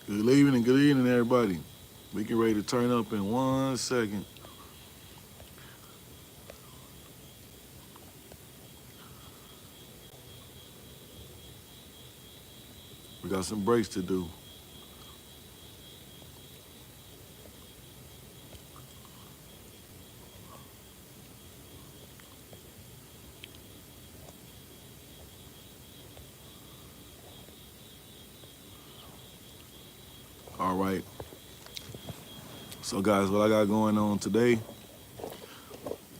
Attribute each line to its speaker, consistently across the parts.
Speaker 1: Good evening, everybody. We get ready to turn up in 1 second. We got some breaks to do. All right. So, guys, what I got going on today,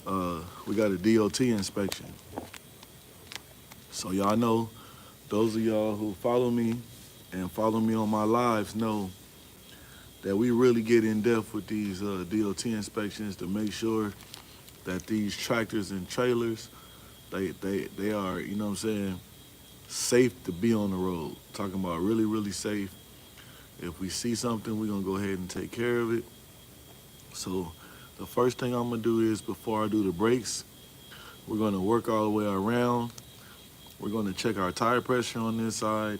Speaker 1: we got a DOT inspection. So, y'all know, those of y'all who follow me and follow me on my lives know that we really get in depth with these DOT inspections to make sure that these tractors and trailers, they are, you know what I'm saying, safe to be on the road. Talking about really, really safe. If we see something, we're gonna go ahead and take care of it. So the first thing I'm gonna do is before I do the brakes, we're gonna work all the way around. We're gonna check our tire pressure on this side.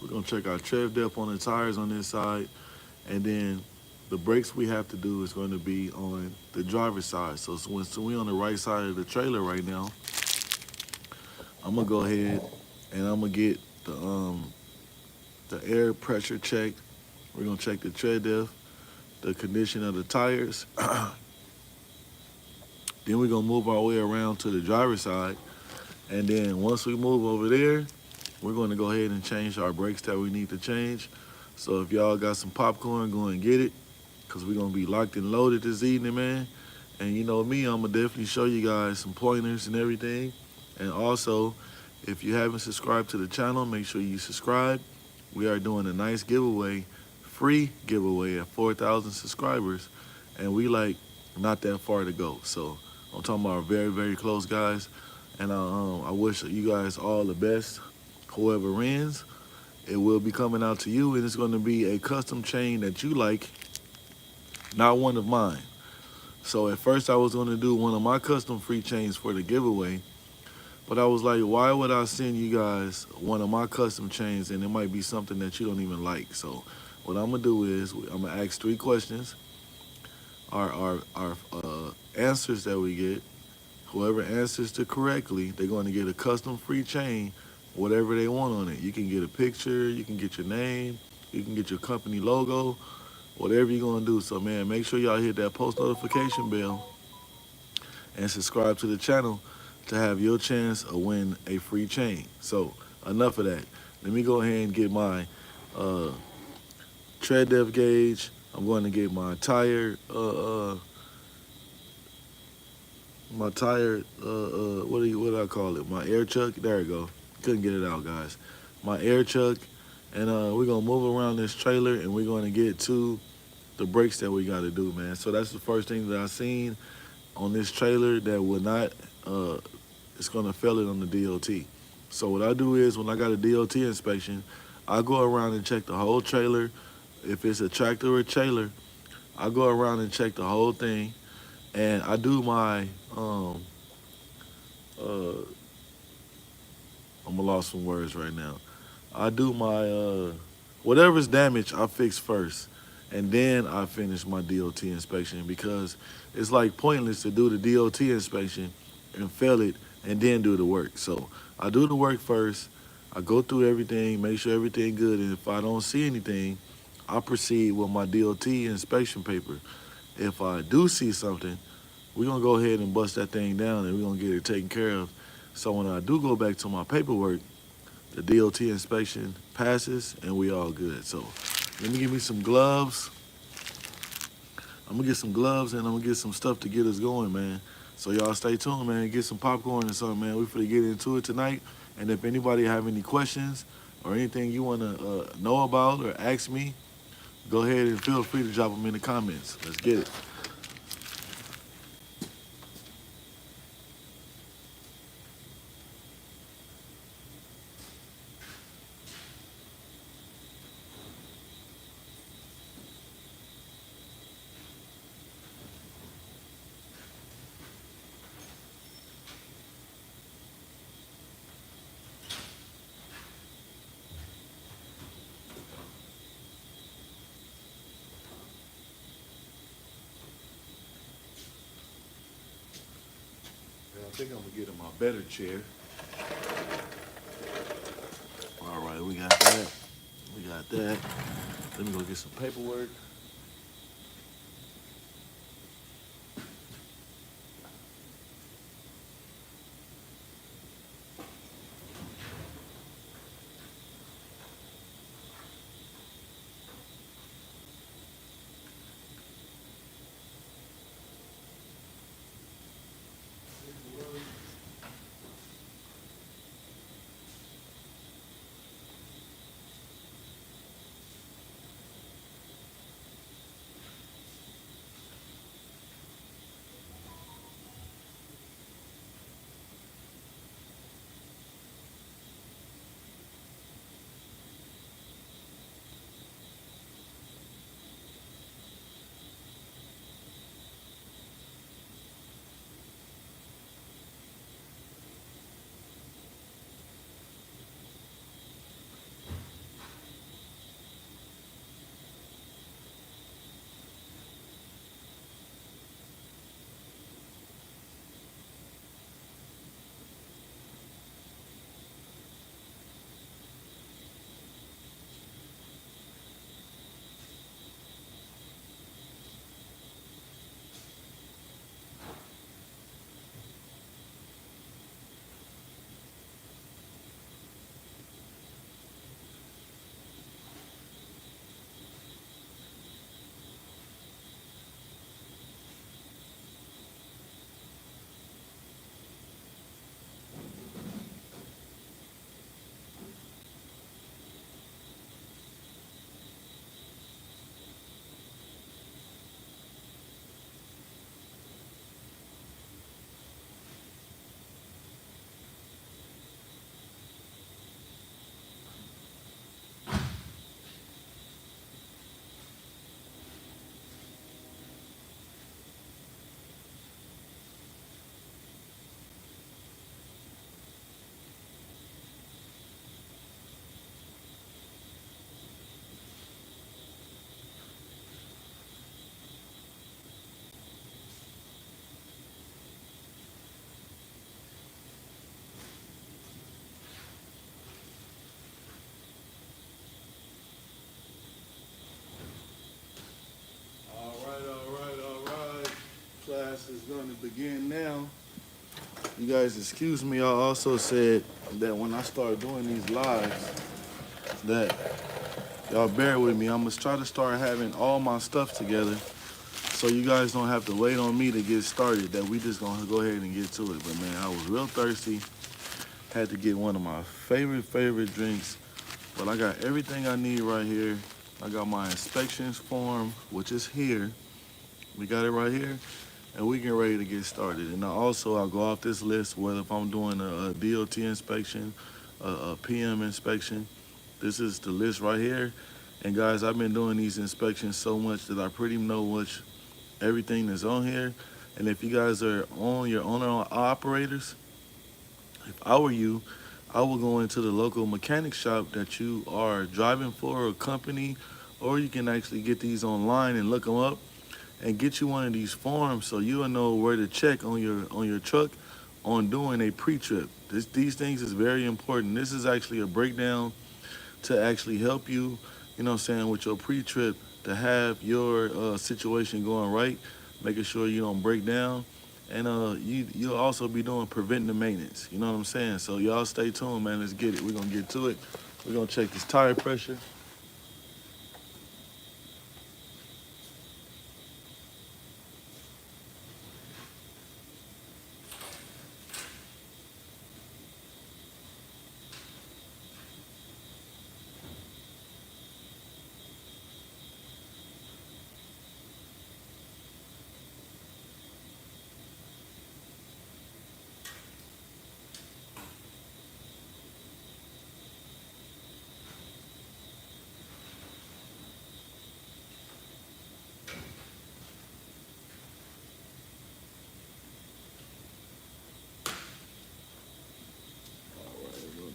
Speaker 1: We're gonna check our tread depth on the tires on this side. And then the brakes we have to do is going to be on the driver's side. So we're on the right side of the trailer right now, I'm gonna go ahead and I'm gonna get the air pressure checked. We're gonna check the tread depth, the condition of the tires. Then we're gonna move our way around to the driver's side. And then once we move over there, we're gonna go ahead and change our brakes that we need to change. So if y'all got some popcorn, go and get it, because we're gonna be locked and loaded this evening, man. And you know me, I'm gonna definitely show you guys some pointers and everything. And also, if you haven't subscribed to the channel, make sure you subscribe. We are doing a nice giveaway, free giveaway at 4,000 subscribers. And we like not that far to go. So I'm talking about very, very close, guys. And I wish you guys all the best. Whoever wins, it will be coming out to you, and it's going to be a custom chain that you like, not one of mine. So at first I was going to do one of my custom free chains for the giveaway, but I was like, why would I send you guys one of my custom chains and it might be something that you don't even like? So what I'm going to do is I'm going to ask 3 questions. Our answers that we get, whoever answers it correctly, they're going to get a custom free chain, whatever they want on it. You can get a picture, you can get your name, you can get your company logo, whatever you're going to do. So, man, make sure y'all hit that post notification bell and subscribe to the channel to have your chance of win a free chain. So, enough of that. Let me go ahead and get my tread depth gauge. I'm going to get my tire, what do I call it? My air chuck. There we go. Couldn't get it out, guys. My air chuck, and we're gonna move around this trailer, and we're gonna get to the brakes that we gotta do, man. So that's the first thing that I seen on this trailer that would not, it's gonna fail it on the DOT. So what I do is when I got a DOT inspection, I go around and check the whole trailer. If it's a tractor or a trailer, I go around and check the whole thing, and I do my uh, I'm lost some words right now. I do my whatever's damaged, I fix first, and then I finish my DOT inspection, because it's like pointless to do the DOT inspection and fail it and then do the work. So I do the work first. I go through everything, make sure everything good, and if I don't see anything, I proceed with my DOT inspection paper. If I do see something, we're gonna go ahead and bust that thing down and we're gonna get it taken care of. So when I do go back to my paperwork, the DOT inspection passes and we all good. So let me give me some gloves. I'm gonna get some gloves and I'm gonna get some stuff to get us going, man. So y'all stay tuned, man. Get some popcorn and something, man. We finna get into it tonight. And if anybody have any questions or anything you wanna know about or ask me, go ahead and feel free to drop them in the comments. Let's get it. I think I'm gonna get in my better chair. All right, we got that. We got that. Let me go get some paperwork. All right. Class is going to begin now. You guys excuse me, I also said that when I start doing these lives, that y'all bear with me. I'm gonna try to start having all my stuff together so you guys don't have to wait on me to get started, that we just gonna go ahead and get to it. But man, I was real thirsty. Had to get one of my favorite drinks. But I got everything I need right here. I got my inspections form, which is here. We got it right here. And we get ready to get started. And I'll go off this list, whether if I'm doing a DOT inspection, a PM inspection. This is the list right here. And guys, I've been doing these inspections so much that I pretty much everything that's on here. And if you guys are on your owner operators, if I were you, I would go into the local mechanic shop that you are driving for, a company, or you can actually get these online and look them up and get you one of these forms so you'll know where to check on your truck on doing a pre-trip. These things is very important. This is actually a breakdown to actually help you, you know what I'm saying, with your pre-trip to have your situation going right, making sure you don't break down. And you'll also be doing preventive maintenance. You know what I'm saying? So y'all stay tuned, man. Let's get it. We're going to get to it. We're going to check this tire pressure.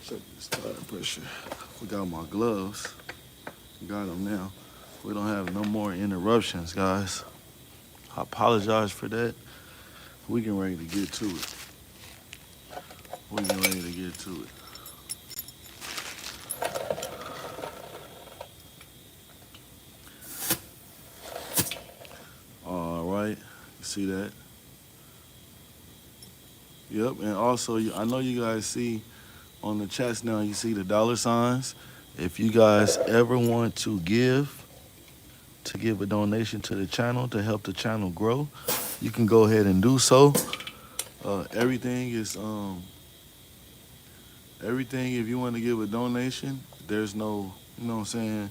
Speaker 1: Check this tire pressure. We got my gloves. Got them now. We don't have no more interruptions, guys. I apologize for that. We getting ready to get to it. we're getting ready to get to it. All right, you see that? Yep, and also I know you guys see on the chats now, you see the dollar signs. If you guys ever want to give a donation to the channel to help the channel grow, you can go ahead and do so. Everything is everything. If you want to give a donation, there's no, you know what I'm saying.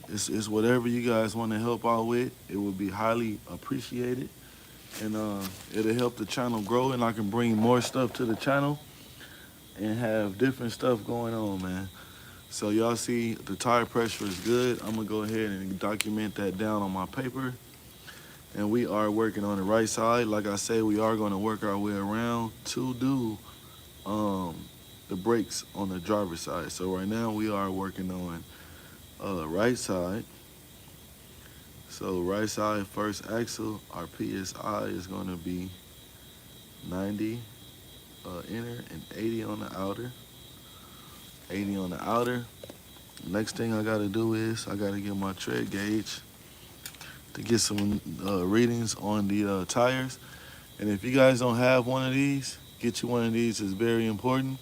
Speaker 1: It's whatever you guys want to help out with. It would be highly appreciated, and it'll help the channel grow, and I can bring more stuff to the channel and have different stuff going on, man. So y'all see the tire pressure is good. I'm gonna go ahead and document that down on my paper. And we are working on the right side. Like I said, we are gonna work our way around to do the brakes on the driver's side. So right now we are working on right side. So right side first axle, our PSI is gonna be 90 inner and 80 on the outer. 80 on the outer. Next thing I gotta do is I gotta get my tread gauge to get some readings on the tires. And if you guys don't have one of these, get you one of these. It's very important.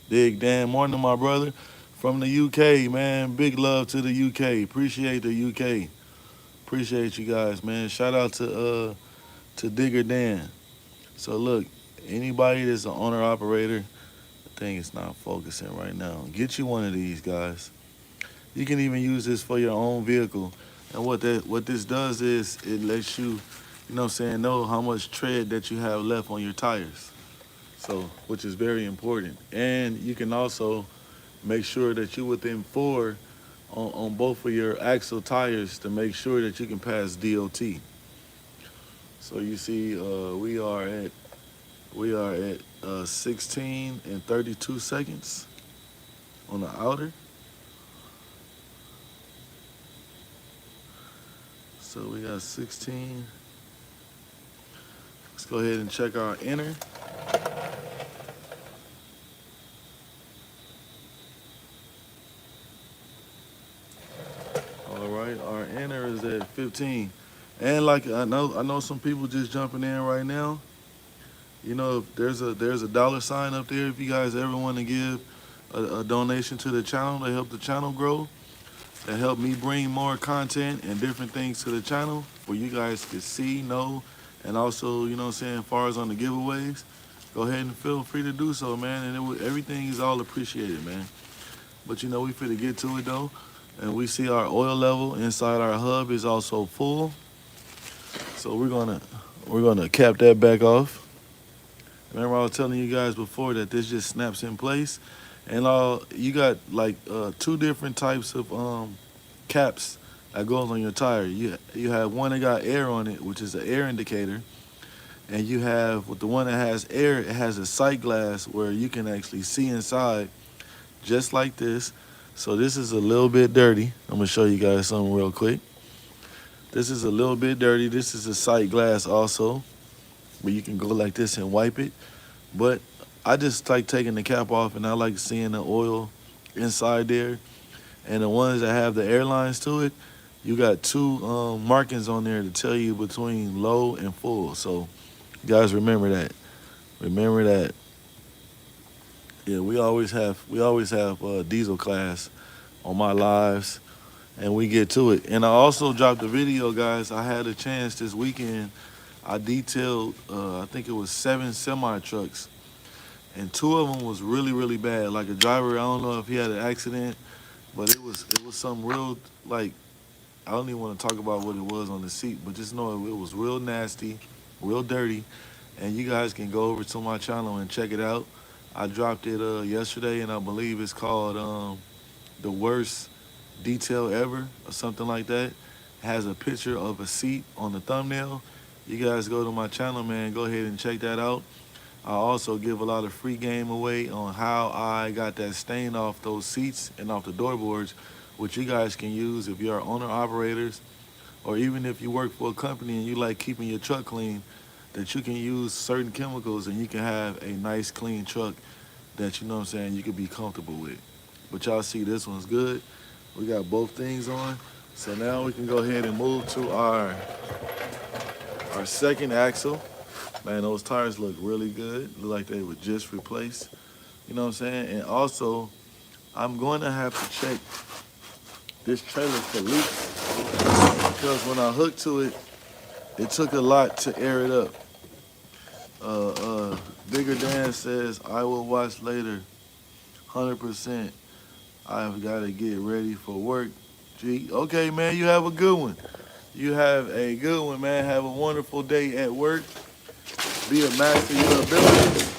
Speaker 1: Dig Dan, morning, my brother from the UK, man. Big love to the UK. Appreciate the UK. Appreciate you guys, man. Shout out to Digger Dan. So look, anybody that's an owner operator, I think it's not focusing right now. Get you one of these, guys. You can even use this for your own vehicle. And what this does is it lets you, you know what I'm saying, know how much tread that you have left on your tires. So, which is very important. And you can also make sure that you're within 4 on both of your axle tires to make sure that you can pass DOT. So you see, we are at 16 and 32 seconds on the outer. So we got 16. Let's go ahead and check our inner. All right, our inner is at 15. And like I know some people just jumping in right now. You know, there's a dollar sign up there if you guys ever want to give a donation to the channel to help the channel grow, to help me bring more content and different things to the channel where you guys can see, know, and also, you know what I'm saying, as far as on the giveaways, go ahead and feel free to do so, man. And everything is all appreciated, man. But you know, we finna get to it though. And we see our oil level inside our hub is also full. So we're gonna cap that back off. Remember I was telling you guys before that this just snaps in place. And you got like 2 different types of caps that goes on your tire. You have one that got air on it, which is an air indicator. And you have with the one that has air, it has a sight glass where you can actually see inside just like this. So this is a little bit dirty. I'm gonna show you guys something real quick. This is a little bit dirty. This is a sight glass also, where you can go like this and wipe it. But I just like taking the cap off and I like seeing the oil inside there. And the ones that have the airlines to it, you got 2 markings on there to tell you between low and full. So you guys remember that. Remember that. Yeah, we always have diesel class on my lives, and we get to it. And I also dropped a video, guys. I had a chance this weekend. I detailed, I think it was 7 semi trucks, and 2 of them was really, really bad. Like a driver, I don't know if he had an accident, but it was some real, like, I don't even want to talk about what it was on the seat, but just know it was real nasty, real dirty. And you guys can go over to my channel and check it out. I dropped it yesterday, and I believe it's called The Worst Detail Ever or something like that. It has a picture of a seat on the thumbnail. You guys go to my channel, man. Go ahead and check that out. I also give a lot of free game away on how I got that stain off those seats and off the doorboards, which you guys can use if you're owner operators, or even if you work for a company and you like keeping your truck clean. that you can use certain chemicals and you can have a nice clean truck that, you know what I'm saying, you can be comfortable with. But y'all see this one's good. We got both things on. So now we can go ahead and move to our second axle. Man, those tires look really good. Look like they were just replaced. You know what I'm saying? And also, I'm going to have to check this trailer for leaks because when I hooked to it, it took a lot to air it up. Uh, uh, Bigger Dan says, I will watch later, 100%. I've got to get ready for work. Gee, okay, man, you have a good one. You have a good one, man. Have a wonderful day at work. Be a master of your abilities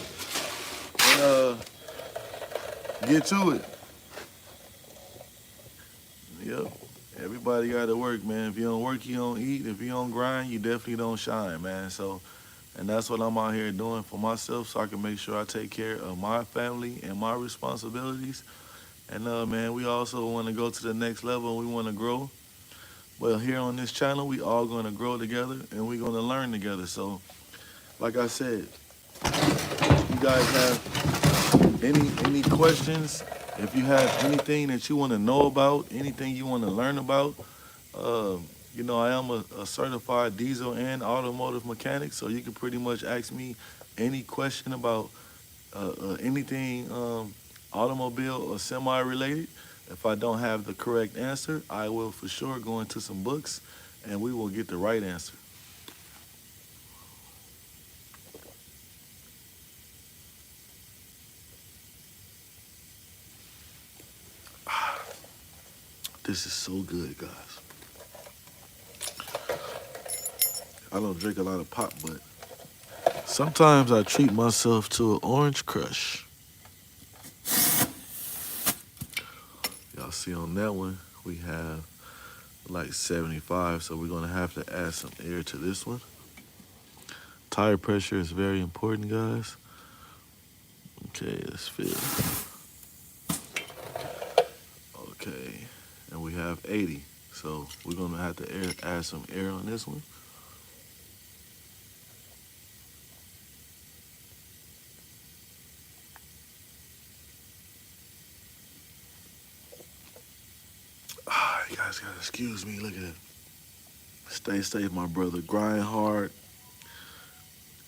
Speaker 1: and get to it. Yep. Everybody got to work, man. If you don't work, you don't eat. If you don't grind, you definitely don't shine, man. So, and that's what I'm out here doing for myself so I can make sure I take care of my family and my responsibilities. And, man, we also want to go to the next level. We want to grow. Well, here on this channel, we all going to grow together and we're going to learn together. So, like I said, you guys have any questions, if you have anything that you want to know about, anything you want to learn about, uh, you know, I am a certified diesel and automotive mechanic, so you can pretty much ask me any question about anything automobile or semi-related. If I don't have the correct answer, I will for sure go into some books and we will get the right answer. This is so good, guys. I don't drink a lot of pop, but sometimes I treat myself to an orange crush. Y'all see on that one, we have like 75, so we're gonna have to add some air to this one. Tire pressure is very important, guys. Okay, let's fill. Okay, and we have 80, so we're gonna have to add some air on this one. You guys gotta excuse me. Look at it. Stay safe, my brother. Grind hard.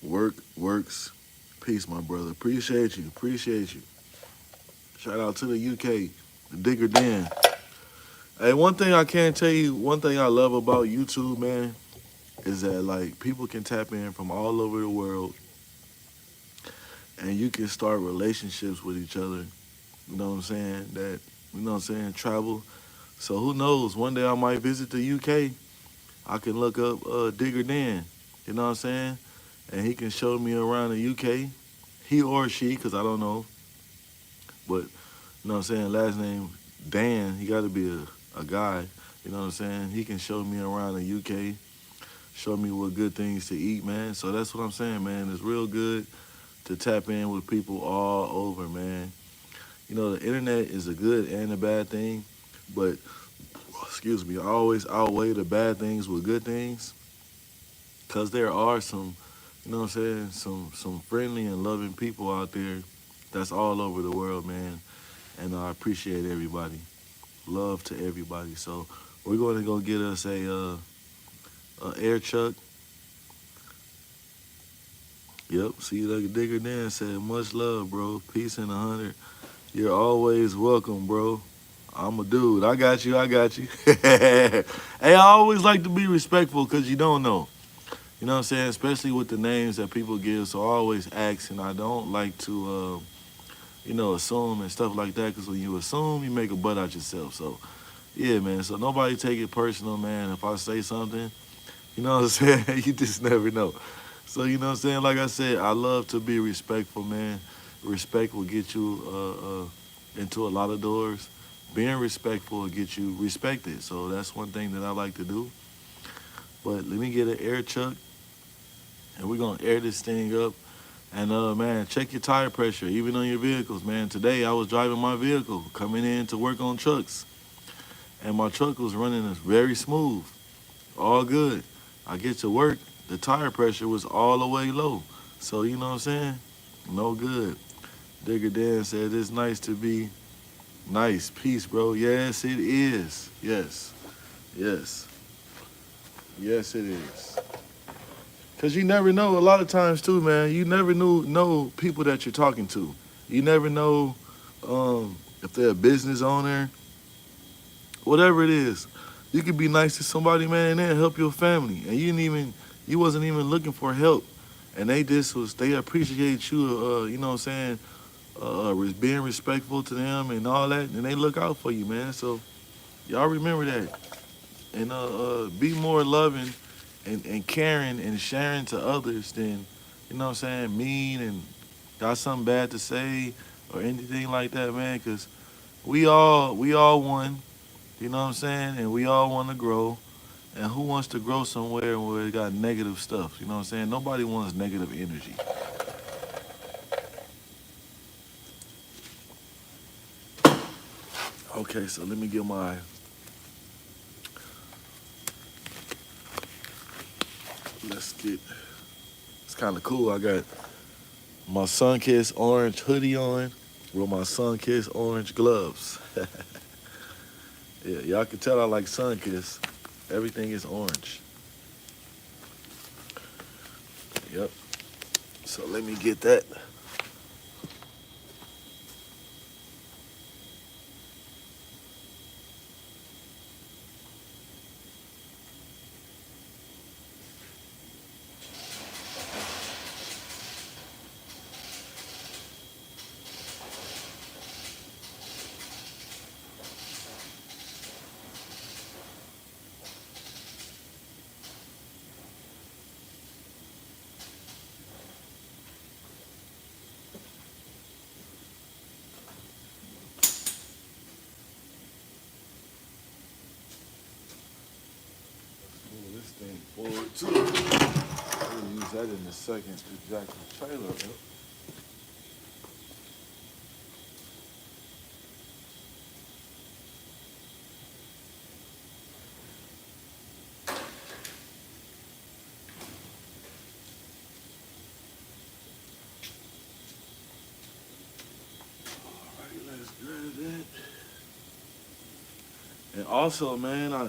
Speaker 1: Work works. Peace, my brother. Appreciate you. Appreciate you. Shout out to the UK, the Digger Den. Hey, one thing I can tell you, one thing I love about YouTube, man, is that like people can tap in from all over the world and you can start relationships with each other. You know what I'm saying? That, you know what I'm saying, travel. So who knows? One day I might visit the UK. I can look up Digger Dan. You know what I'm saying? And he can show me around the UK. He or she, because I don't know. But, you know what I'm saying, last name Dan, he got to be a guy. You know what I'm saying? He can show me around the UK, show me what good things to eat, man. So that's what I'm saying, man. It's real good to tap in with people all over, man. You know, the internet is a good and a bad thing, but, excuse me, I always outweigh the bad things with good things because there are some, you know what I'm saying, some friendly and loving people out there that's all over the world, man. And I appreciate everybody. Love to everybody. So we're going to go get us a air chuck. Yep, see, like Digger Dan said, much love, bro. Peace and 100. You're always welcome, bro. I'm a dude. I got you. I got you. Hey, I always like to be respectful because you don't know. You know what I'm saying? Especially with the names that people give. So I always ask, and I don't like to, you know, assume and stuff like that. Because when you assume, you make a butt out yourself. So, yeah, man. So nobody take it personal, man. If I say something, you know what I'm saying? You just never know. So, you know what I'm saying? Like I said, I love to be respectful, man. Respect will get you into a lot of doors. Being respectful will get you respected. So that's one thing that I like to do. But let me get an air chuck, and we're going to air this thing up. And, man, check your tire pressure, even on your vehicles, man. Today, I was driving my vehicle, coming in to work on trucks. And my truck was running very smooth, all good. I get to work, the tire pressure was all the way low. So you know what I'm saying? No good. Digger Dan said it's nice to be nice. Peace, bro. Yes, it is. Yes. Yes. Yes, it is. Cause you never know. A lot of times too, man. You never know people that you're talking to. You never know if they're a business owner, whatever it is. You could be nice to somebody, man, and they'll help your family, and you wasn't even looking for help, and they appreciate you. You know what I'm saying? Being respectful to them and all that, and they look out for you, man. So y'all remember that, and be more loving and caring and sharing to others than, you know what I'm saying, mean and got something bad to say or anything like that, man. Cause we all one, you know what I'm saying, and we all want to grow. And who wants to grow somewhere where it got negative stuff? You know what I'm saying? Nobody wants negative energy. Okay, so let me get my. Let's get. It's kind of cool. I got my Sunkissed orange hoodie on with my Sunkissed orange gloves. Yeah, y'all can tell I like Sunkissed. Everything is orange. Yep. So let me get that. Move this thing forward too. We'll use that in a second to jack the trailer up. Alright, let's grab that. And also, man, I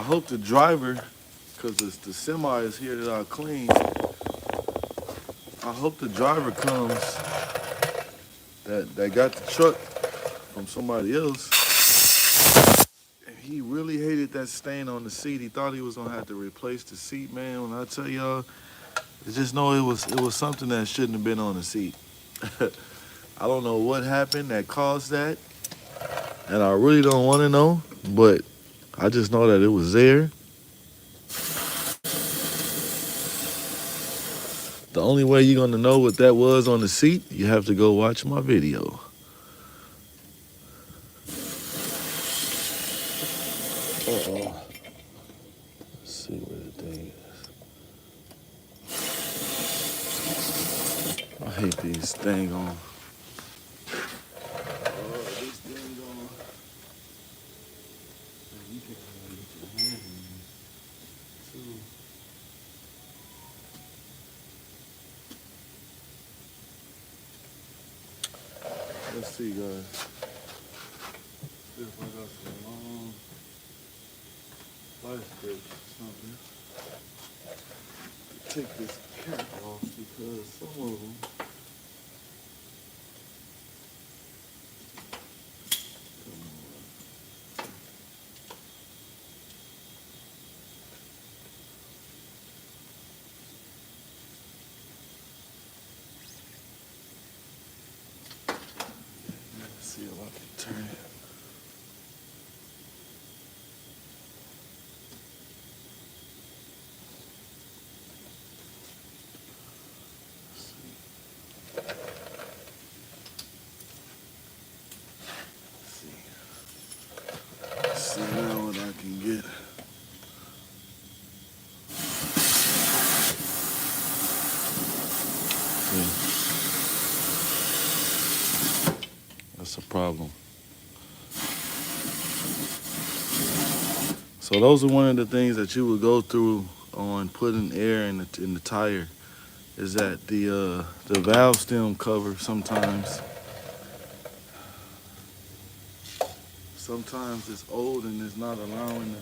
Speaker 1: hope the driver, cause the semi is here that I clean. I hope the driver comes that got the truck from somebody else. And he really hated that stain on the seat. He thought he was gonna have to replace the seat, man. When I tell y'all, just know it was something that shouldn't have been on the seat. I don't know what happened that caused that, and I really don't want to know, but I just know that it was there. The only way you're gonna know what that was on the seat, you have to go watch my video. Uh-oh. Let's see where the thing is. I hate these thing on. This thing on. You can't really get your hand in there, too. Let's see, guys. See if I got some long life strips or something. Take this cap off because some of them. Come on. Let's see if I can turn it. See now what I can get. See, that's a problem. So those are one of the things that you would go through on putting air in the tire is that the valve stem cover sometimes it's old and it's not allowing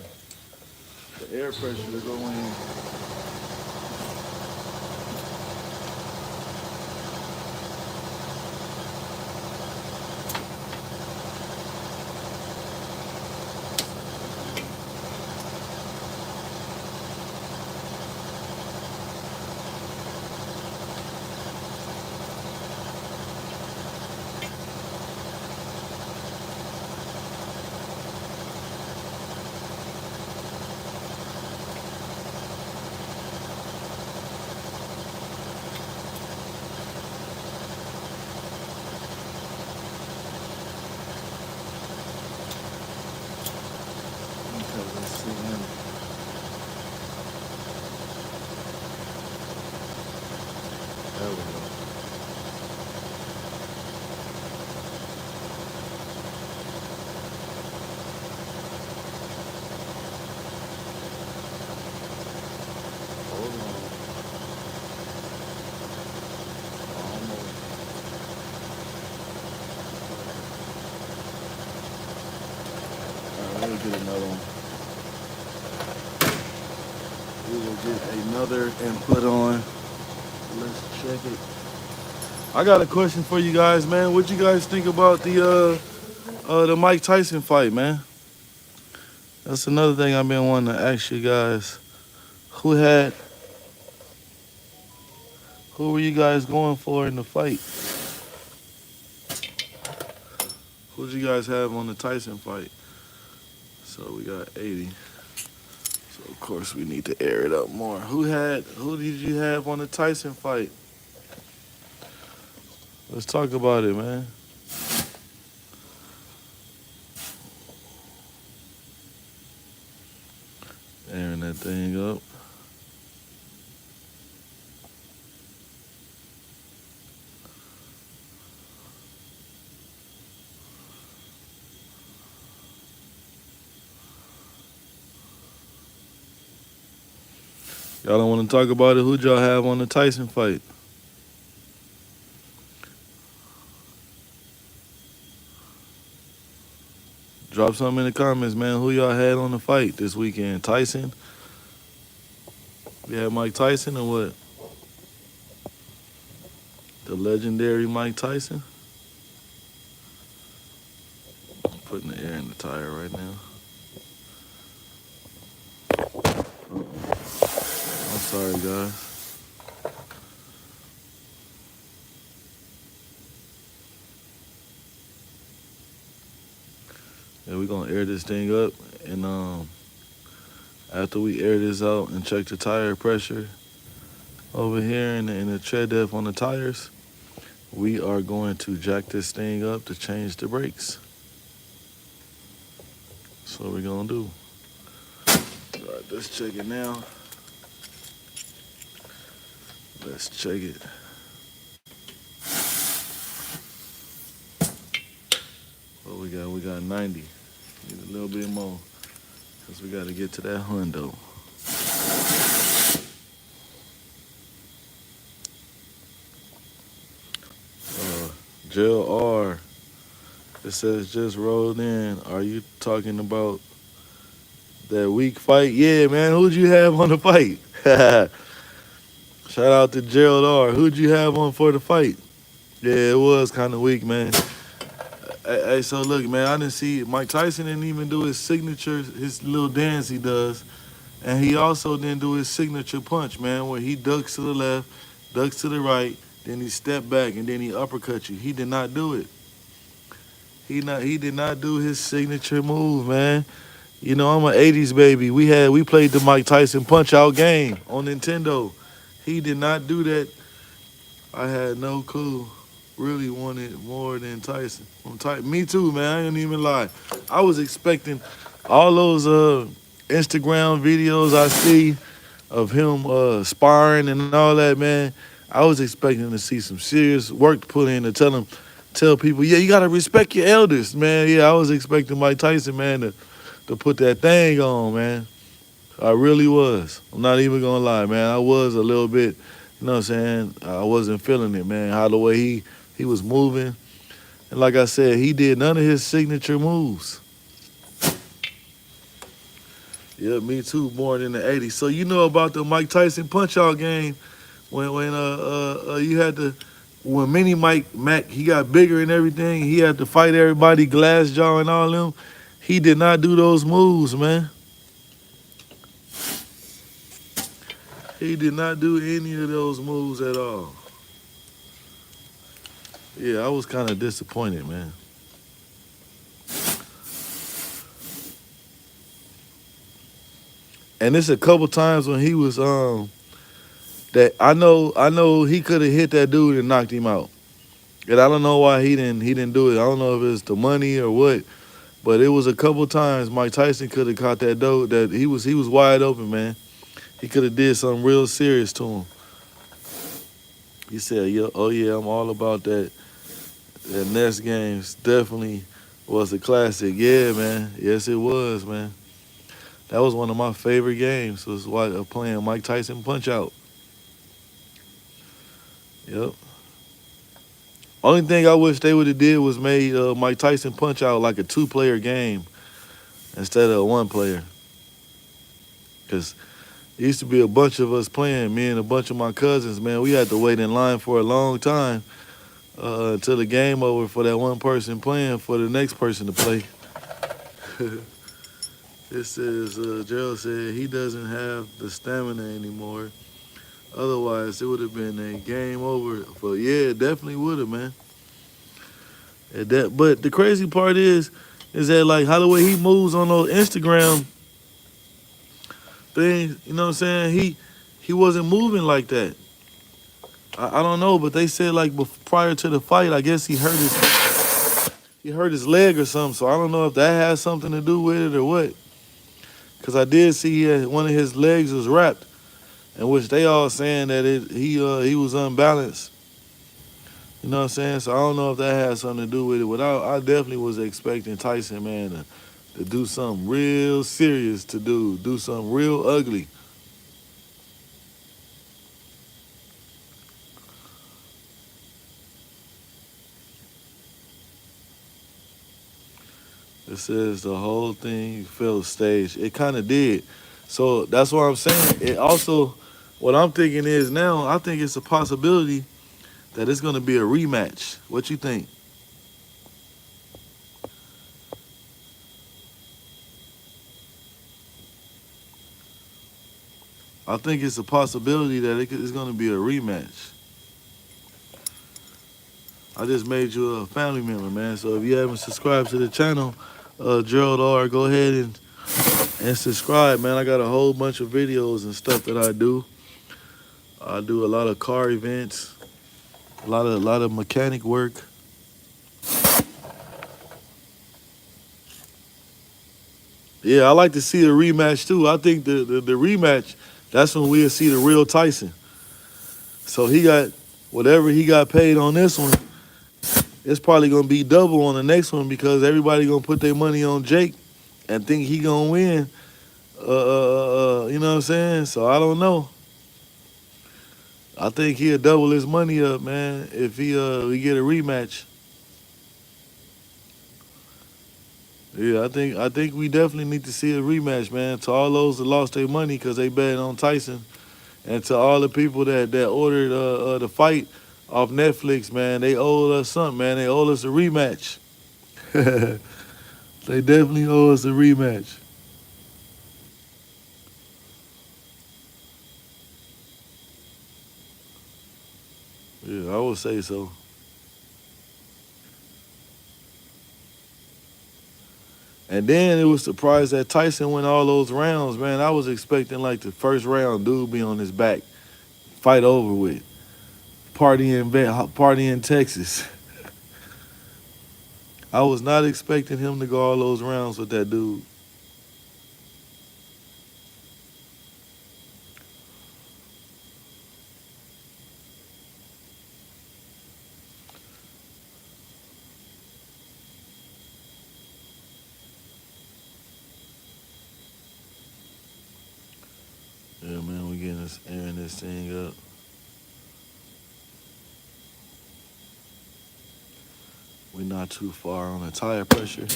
Speaker 1: the air pressure to go in. Okay, let's see now. There we go. Hold on. Almost. All right, let me get another one. We will get another input on. Let's check it. I got a question for you guys, man. What you guys think about the Mike Tyson fight, man? That's another thing I've been wanting to ask you guys. Who had Who were you guys going for in the fight? Who did you guys have on the Tyson fight? So we got 80. So of course we need to air it up more. Who did you have on the Tyson fight? Let's talk about it, man. Airing that thing up. Y'all don't want to talk about it? Who'd y'all have on the Tyson fight? Drop something in the comments, man. Who y'all had on the fight this weekend? Tyson? We had Mike Tyson or what? The legendary Mike Tyson? I'm putting the air in the tire right now. I'm sorry, guys. Yeah, we're gonna air this thing up, and after we air this out and check the tire pressure over here and the tread depth on the tires, we are going to jack this thing up to change the brakes. That's what we're gonna do. All right, let's check it now. Let's check it. What we got? We got 90. Need a little bit more, because we got to get to that hundo. Jill R. It says just rolled in. Are you talking about that weak fight? Yeah, man. Who'd you have on the fight? Shout out to Gerald R. Who'd you have on for the fight? Yeah, it was kind of weak, man. Hey, so look, man, I didn't see Mike Tyson didn't even do his signature, his little dance he does. And he also didn't do his signature punch, man, where he ducks to the left, ducks to the right, then he step back, and then he uppercut you. He did not do it. He did not do his signature move, man. You know, I'm an 80s baby. We played the Mike Tyson punch-out game on Nintendo. He did not do that. I had no clue. Really wanted more than Tyson. Me too, man. I ain't even lie. I was expecting all those Instagram videos I see of him sparring and all that, man. I was expecting to see some serious work put in to tell people, yeah, you gotta respect your elders, man. Yeah, I was expecting Mike Tyson, man, to put that thing on, man. I really was. I'm not even gonna lie, man. I was a little bit, you know what I'm saying? I wasn't feeling it, man. How the way he was moving. And like I said, he did none of his signature moves. Yeah, me too, born in the 80s. So you know about the Mike Tyson punch-out game when you had to, when Mini Mike Mac, he got bigger and everything, he had to fight everybody, glass jaw and all them. He did not do those moves, man. He did not do any of those moves at all. Yeah, I was kind of disappointed, man. And it's a couple times when he was that I know he could have hit that dude and knocked him out. And I don't know why he didn't do it. I don't know if it's the money or what, but it was a couple times Mike Tyson could have caught that dude that he was wide open, man. He could have did something real serious to him. He said, "Yo, oh yeah, I'm all about that." That next game definitely was a classic. Yeah, man. Yes, it was, man. That was one of my favorite games. Was playing Mike Tyson Punch Out. Yep. Only thing I wish they would have did was made Mike Tyson Punch Out like a two-player game instead of a one-player. Cause it used to be a bunch of us playing. Me and a bunch of my cousins, man. We had to wait in line for a long time until the game over for that one person playing for the next person to play. It says, Gerald said he doesn't have the stamina anymore. Otherwise, it would have been a game over. But yeah, it definitely would have, man. But the crazy part is that like how the way he moves on those Instagram things, you know what I'm saying? He wasn't moving like that. I don't know, but they said like prior to the fight, I guess he hurt his leg or something. So I don't know if that has something to do with it or what. Cause I did see one of his legs was wrapped, in which they all saying that he was unbalanced. You know what I'm saying? So I don't know if that has something to do with it. But I definitely was expecting Tyson, man, to do something real serious, to do something real ugly. It says the whole thing felt staged. It kind of did. So that's what I'm saying. It also, what I'm thinking is now, I think it's a possibility that it's going to be a rematch. What you think? I think it's a possibility that it's going to be a rematch. I just made you a family member, man. So if you haven't subscribed to the channel, Gerald R, go ahead and subscribe, man. I got a whole bunch of videos and stuff that I do. I do a lot of car events, a lot of mechanic work. Yeah, I like to see a rematch too. I think the rematch, that's when we'll see the real Tyson. So he got whatever he got paid on this one, it's probably gonna be double on the next one because everybody gonna put their money on Jake and think he gonna win. You know what I'm saying? So I don't know. I think he'll double his money up, man, if we get a rematch. Yeah, I think we definitely need to see a rematch, man. To all those that lost their money because they bet on Tyson, and to all the people that ordered the fight off Netflix, man, they owe us something, man. They owe us a rematch. They definitely owe us a rematch. Yeah, I would say so. And then it was surprised that Tyson went all those rounds, man. I was expecting like the first round, dude be on his back, fight over with, party in Texas. I was not expecting him to go all those rounds with that dude. just airing this thing up. We're not too far on the tire pressure.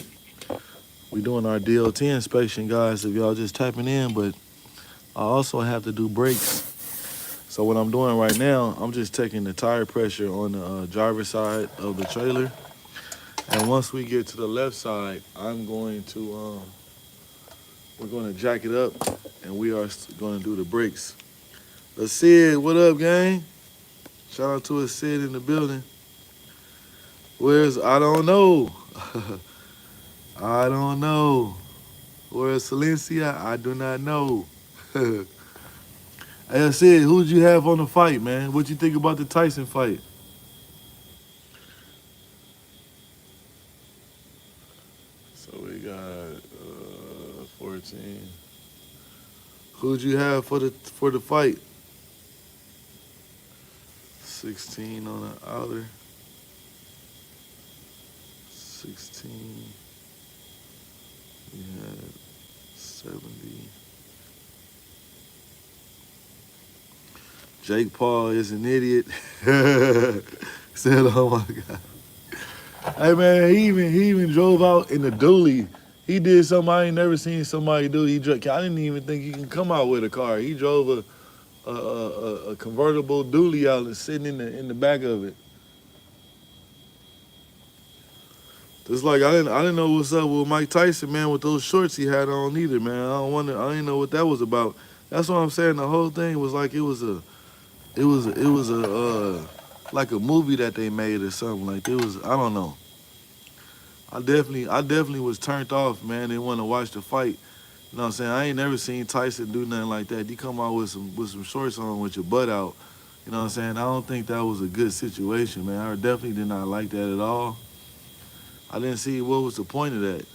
Speaker 1: We doing our DOT inspection, guys, if y'all just tapping in, but I also have to do brakes. So what I'm doing right now, I'm just taking the tire pressure on the driver's side of the trailer. And once we get to the left side, I'm going to, we're going to jack it up and we are going to do the brakes. Sid, what up, gang? Shout out to Sid in the building. Where's, I don't know. I don't know. Where's Silencia? I do not know. Hey, Sid, who'd you have on the fight, man? What you think about the Tyson fight? So we got 14. Who'd you have for the fight? 16 on the outer. 16. We had 70. Jake Paul is an idiot. Said, oh my God. Hey man, he even drove out in the dually. He did something I ain't never seen somebody do. I didn't even think he can come out with a car. He drove a convertible dually out and sitting in the back of it. Just like I didn't know what's up with Mike Tyson, man, with those shorts he had on either, man. I didn't know what that was about. That's what I'm saying. The whole thing was like it was like a movie that they made or something. Like it was, I don't know. I definitely was turned off, man. Didn't want to watch the fight. You know what I'm saying? I ain't never seen Tyson do nothing like that. You come out with some shorts on with your butt out. You know what I'm saying? I don't think that was a good situation, man. I definitely did not like that at all. I didn't see what was the point of that.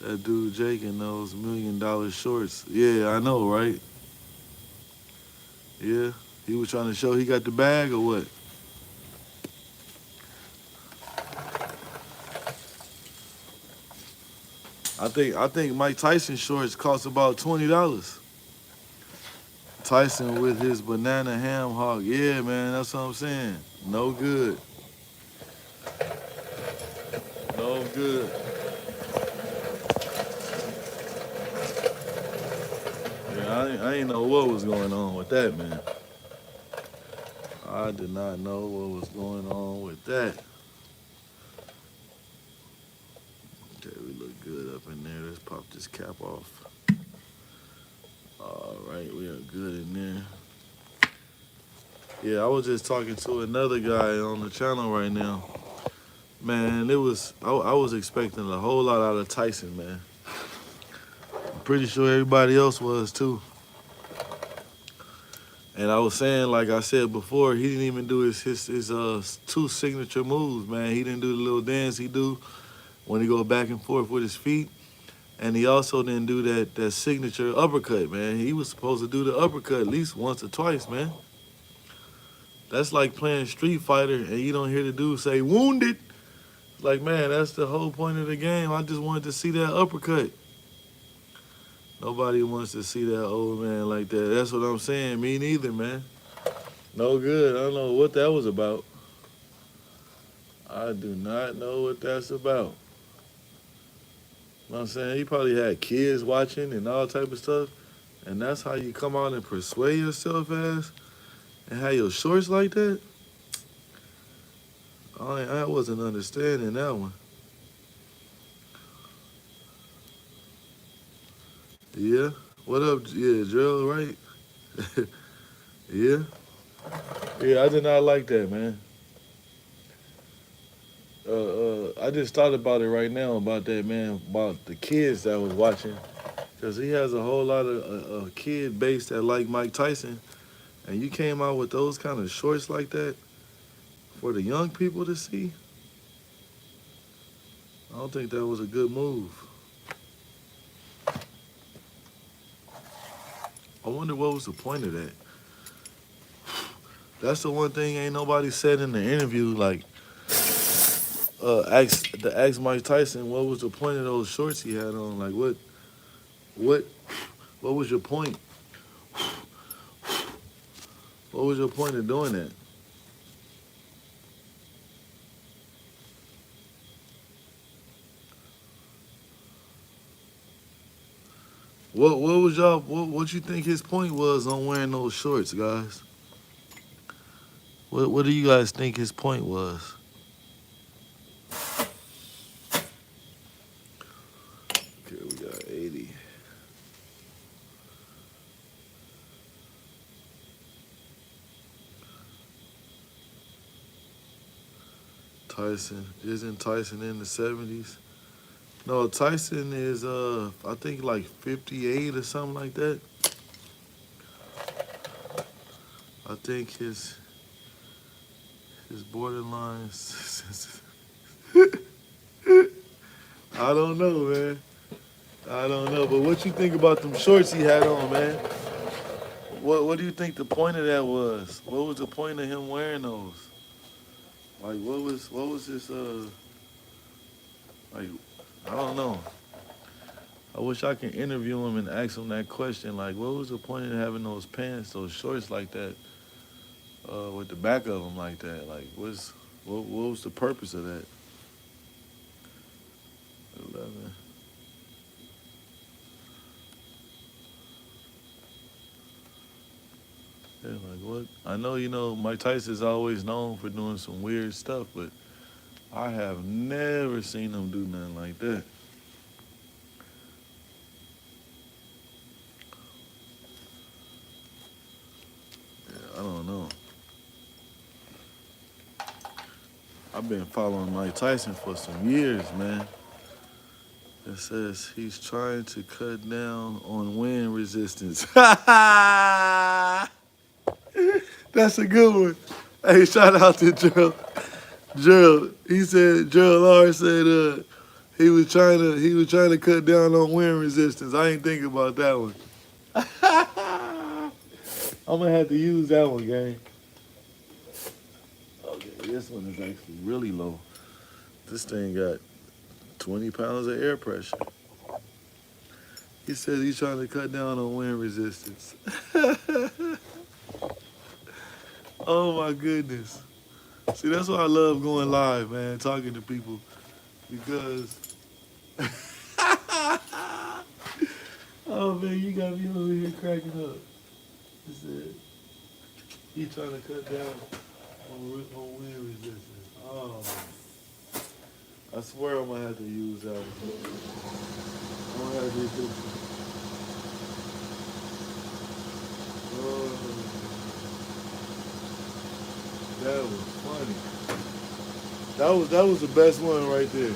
Speaker 1: That dude Jake in those $1 million shorts. Yeah, I know, right? Yeah. He was trying to show he got the bag or what? I think Mike Tyson shorts cost about $20. Tyson with his banana ham hock. Yeah, man, that's what I'm saying. No good. No good. Yeah, I ain't know what was going on with that, man. I did not know what was going on with that. Okay, we look good up in there. Let's pop this cap off. All right, we are good in there. Yeah, I was just talking to another guy on the channel right now. Man, I was expecting a whole lot out of Tyson, man. I'm pretty sure everybody else was too. And I was saying, like I said before, he didn't even do his two signature moves, man. He didn't do the little dance he do when he go back and forth with his feet. And he also didn't do that signature uppercut, man. He was supposed to do the uppercut at least once or twice, man. That's like playing Street Fighter and you don't hear the dude say, wounded. Like, man, that's the whole point of the game. I just wanted to see that uppercut. Nobody wants to see that old man like that. That's what I'm saying. Me neither, man. No good. I don't know what that was about. I do not know what that's about. You know what I'm saying? He probably had kids watching and all type of stuff. And that's how you come out and persuade yourself as and have your shorts like that? I wasn't understanding that one. Yeah. What up? Yeah, Gerald, right? Yeah. Yeah, I did not like that, man. I just thought about it right now about that, man, about the kids that was watching. Because he has a whole lot of kid base that like Mike Tyson. And you came out with those kind of shorts like that for the young people to see. I don't think that was a good move. I wonder what was the point of that. That's the one thing ain't nobody said in the interview. Like, ask Mike Tyson what was the point of those shorts he had on. Like, what was your point? What was your point of doing that? What was y'all what you think his point was on wearing those shorts, guys? What do you guys think his point was? Okay, we got 80. Tyson. Isn't Tyson in the 70s? No, Tyson is I think like 58 or something like that. I think his borderline. I don't know, man. I don't know. But what you think about them shorts he had on, man? What do you think the point of that was? What was the point of him wearing those? Like what was his like I don't know. I wish I could interview him and ask him that question. Like, what was the point of having those pants, those shorts like that, with the back of them like that? Like, what was the purpose of that? 11. Yeah, like what? I know Mike Tyson's always known for doing some weird stuff, but I have never seen him do nothing like that. Yeah, I don't know. I've been following Mike Tyson for some years, man. It says he's trying to cut down on wind resistance. That's a good one. Hey, shout out to Gerald. Gerald, he said Gerald R said he was trying to cut down on wind resistance. I ain't thinking about that one. I'm gonna have to use that one, gang. Okay, this one is actually really low. This thing got 20 pounds of air pressure. He said he's trying to cut down on wind resistance. Oh my goodness. See, that's why I love going live, man, talking to people. Because oh man, you got me over here cracking up. He said he's trying to cut down on wind resistance. Oh, I swear I'm gonna have to use that one. I'm gonna have to do this. Oh, that was funny. That was the best one right there.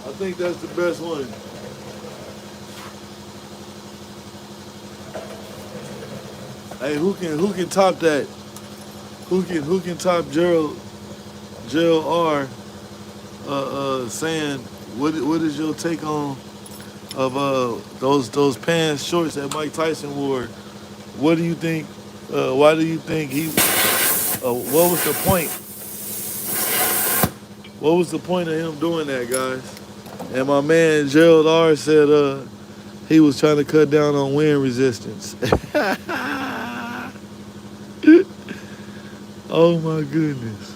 Speaker 1: I think that's the best one. Hey, who can top that? Who can top Gerald R saying what is your take on of those pants shorts that Mike Tyson wore? What do you think? Why do you think he? What was the point? What was the point of him doing that, guys? And my man Gerald R said he was trying to cut down on wind resistance. Oh my goodness.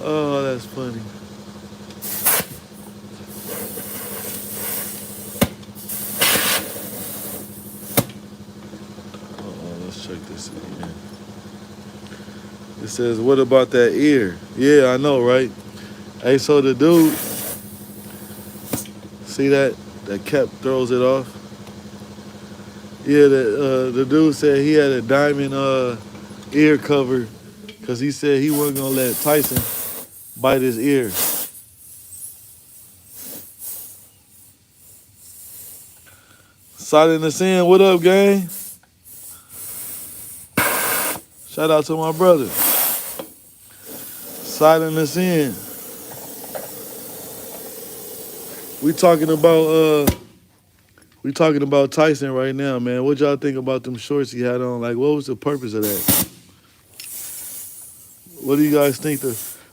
Speaker 1: Oh, that's funny. Let's check this again. It says, what about that ear? Yeah, I know, right? Hey, so the dude, see that cap throws it off? Yeah, the dude said he had a diamond ear cover because he said he wasn't going to let Tyson bite his ear. Side in the sand, what up, gang? Shout out to my brother. Side in the sand. We talking about Tyson right now, man. What y'all think about them shorts he had on? Like, what was the purpose of that? What do you guys think?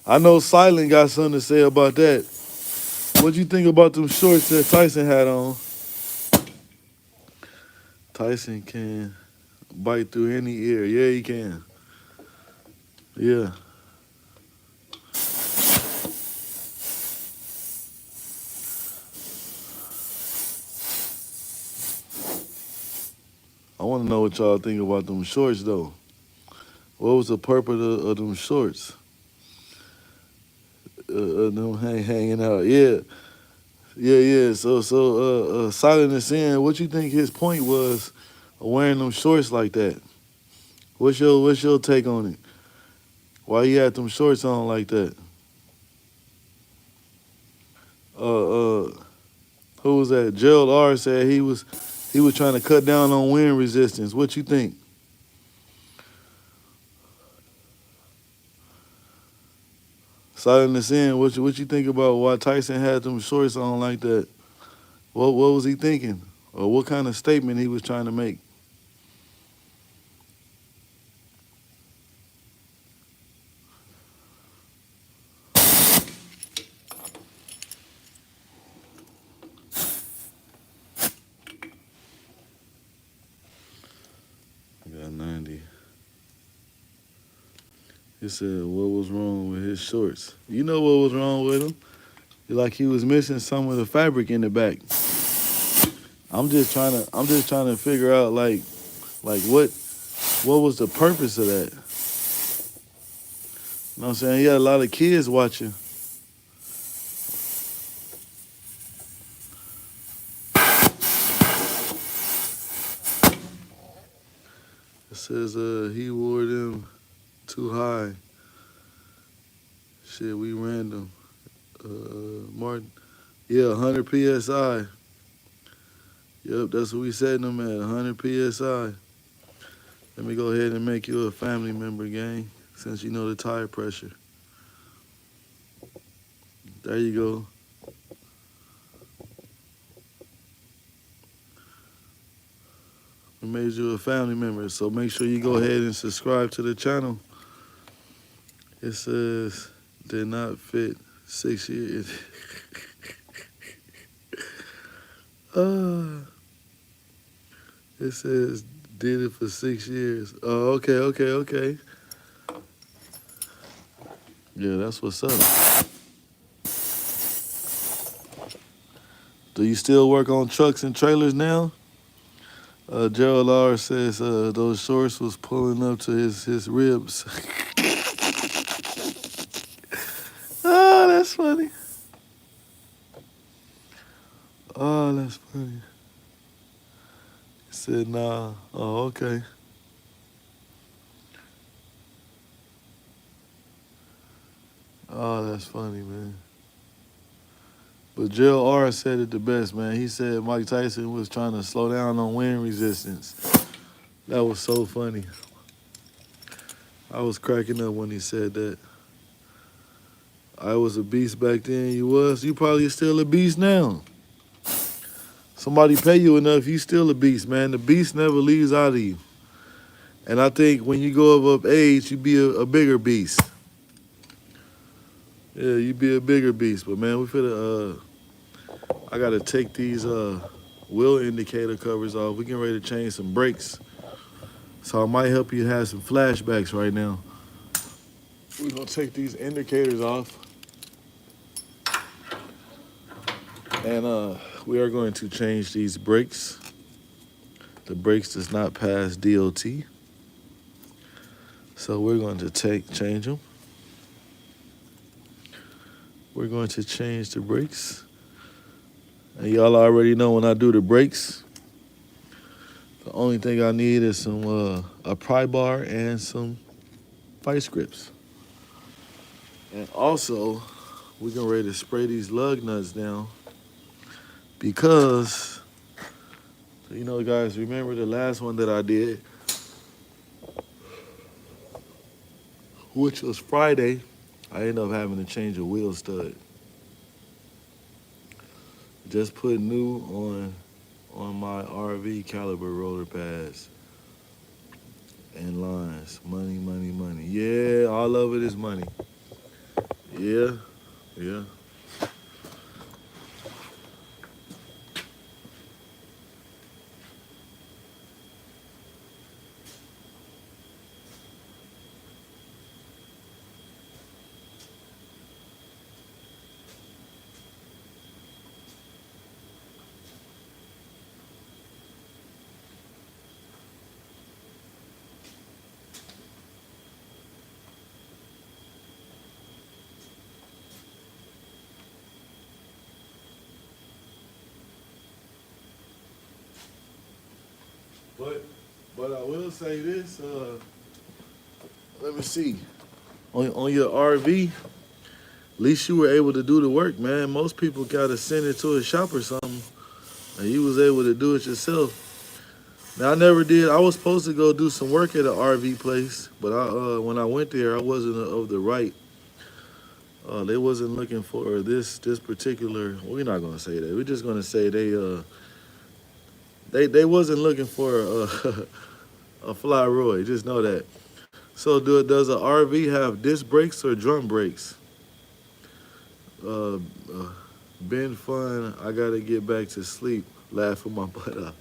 Speaker 1: I know Silent got something to say about that. What do you think about them shorts that Tyson had on? Tyson can bite through any ear. Yeah, he can. Yeah. I want to know what y'all think about them shorts, though. What was the purpose of them shorts? Them hanging out. Yeah. Yeah. So, Silent is saying, what you think his point was of wearing them shorts like that? What's your take on it? Why he had them shorts on like that? Uh, who was that? Gerald R said he was trying to cut down on wind resistance. What you think? Silent is saying, what you think about why Tyson had them shorts on like that? What was he thinking? Or what kind of statement he was trying to make? I got 90. He said, what was wrong with his shorts? You know what was wrong with him? Like he was missing some of the fabric in the back. I'm just trying to figure out like what was the purpose of that? You know what I'm saying? He had a lot of kids watching. It says he wore them too high. Shit, we random. Martin. Yeah, 100 PSI. Yep, that's what we setting them at, 100 PSI. Let me go ahead and make you a family member, gang, since you know the tire pressure. There you go. We made you a family member, so make sure you go ahead and subscribe to the channel. It says, did not fit 6 years. It says, did it for 6 years. Oh, okay. Yeah, that's what's up. Do you still work on trucks and trailers now? Gerald R says those shorts was pulling up to his ribs. Oh, that's funny. Oh, that's funny. He said, nah. Oh, okay. Oh, that's funny, man. But Gerald R said it the best, man. He said Mike Tyson was trying to slow down on wind resistance. That was so funny. I was cracking up when he said that. I was a beast back then. You was. You probably still a beast now. Somebody pay you enough, you still a beast, man. The beast never leaves out of you. And I think when you go up age, you be a bigger beast. Yeah, you be a bigger beast. But man, we finna I gotta take these wheel indicator covers off. We getting ready to change some brakes. So I might help you have some flashbacks right now. We're gonna take these indicators off. And we are going to change these brakes. The brakes does not pass DOT. So we're going to change them. We're going to change the brakes. And y'all already know when I do the brakes, the only thing I need is some a pry bar and some vice grips. And also, we're getting ready to spray these lug nuts down because, you know, guys, remember the last one that I did, which was Friday, I ended up having to change a wheel stud. Just put new on my RV caliber roller pads and lines. Money. Yeah, all of it is money. Yeah. But I will say this. Let me see. On your RV, at least you were able to do the work, man. Most people gotta send it to a shop or something, and you was able to do it yourself. Now I never did. I was supposed to go do some work at an RV place, but when I went there, I wasn't of the right. They wasn't looking for this particular. We're not gonna say that. We're just gonna say they wasn't looking for a fly Roy. Just know that. So does an RV have disc brakes or drum brakes? Uh, uh, been fun. I gotta get back to sleep. Laughing my butt off.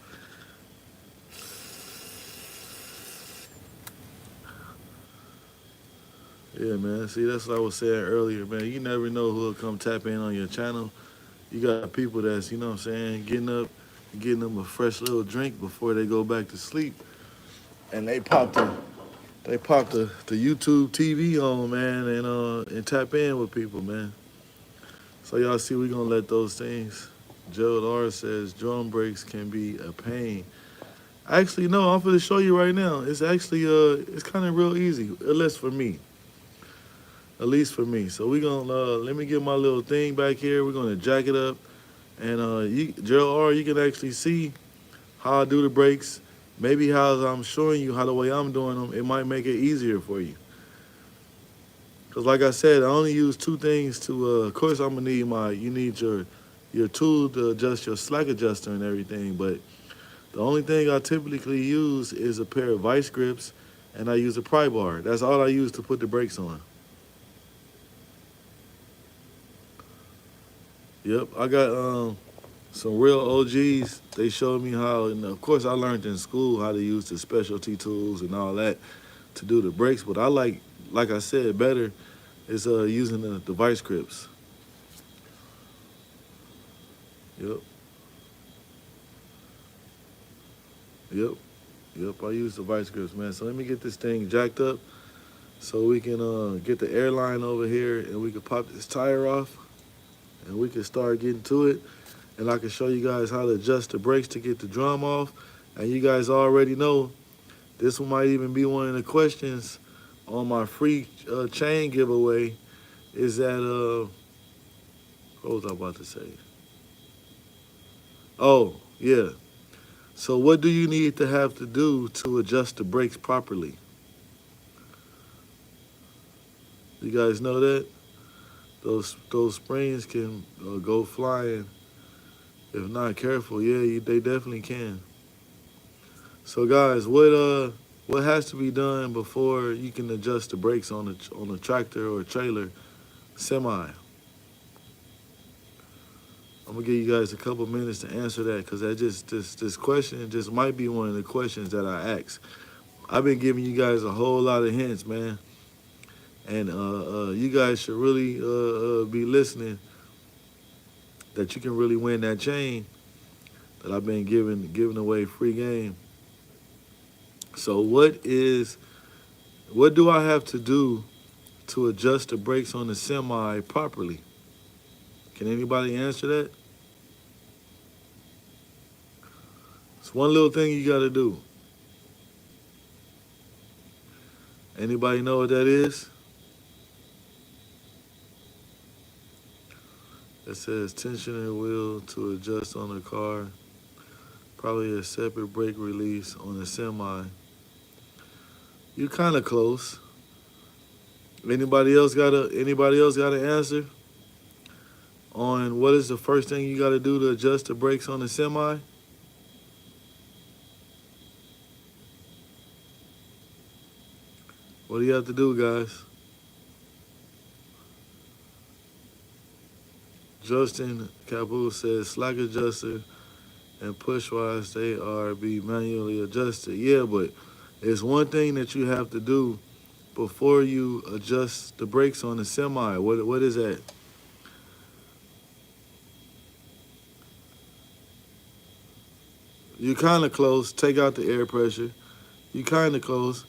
Speaker 1: Yeah, man. See, that's what I was saying earlier, man. You never know who'll come tap in on your channel. You got people that's, you know what I'm saying, getting up, getting them a fresh little drink before they go back to sleep, and they pop the YouTube TV on, man, and tap in with people, man. So y'all see, we gonna let those things. Gerald R says drum brakes can be a pain. Actually, no, I'm gonna show you right now. It's actually it's kind of real easy, at least for me. At least for me. So we gonna let me get my little thing back here. We're gonna jack it up, and Gerald R, you can actually see how I do the brakes. Maybe how I'm showing you how the way I'm doing them, it might make it easier for you. Cause like I said, I only use two things to. Of course, I'm gonna need you need your tool to adjust your slack adjuster and everything. But the only thing I typically use is a pair of vice grips, and I use a pry bar. That's all I use to put the brakes on. Yep, I got some real OGs. They showed me how, and of course I learned in school how to use the specialty tools and all that to do the brakes. But I like I said, better is using the vice grips. Yep, yep, yep. I use the vice grips, man. So let me get this thing jacked up so we can get the airline over here and we can pop this tire off and we can start getting to it. And I can show you guys how to adjust the brakes to get the drum off. And you guys already know this one might even be one of the questions on my free chain giveaway. Is that what was I about to say? Oh yeah. So what do you need to have to do to adjust the brakes properly? You guys know that those springs can go flying if not careful. Yeah, they definitely can. So guys, what has to be done before you can adjust the brakes on a tractor or a trailer, semi? I'm gonna give you guys a couple minutes to answer that because this question just might be one of the questions that I ask. I've been giving you guys a whole lot of hints, man, and you guys should really be listening. That you can really win that chain that I've been giving away free game. So what do I have to do to adjust the brakes on the semi properly? Can anybody answer that? It's one little thing you gotta do. Anybody know what that is? It says tensioner wheel to adjust on the car. Probably a separate brake release on the semi. You're kind of close. Anybody else got an answer on what is the first thing you got to do to adjust the brakes on the semi? What do you have to do, guys? Justin Capu says slack adjuster and push wise they are be manually adjusted. Yeah, but it's one thing that you have to do before you adjust the brakes on the semi. What is that? You're kind of close. Take out the air pressure. You're kind of close.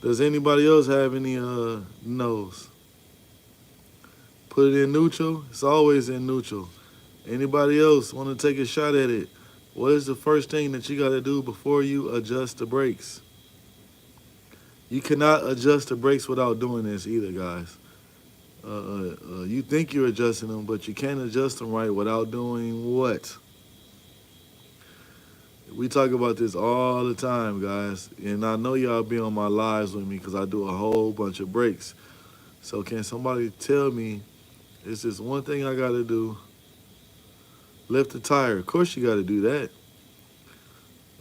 Speaker 1: Does anybody else have any no's? Put it in neutral. It's always in neutral. Anybody else want to take a shot at it? What is the first thing that you got to do before you adjust the brakes? You cannot adjust the brakes without doing this either, guys. You think you're adjusting them, but you can't adjust them right without doing what? We talk about this all the time, guys. And I know y'all be on my lives with me because I do a whole bunch of breaks. So can somebody tell me, is this one thing I got to do? Lift the tire. Of course you got to do that.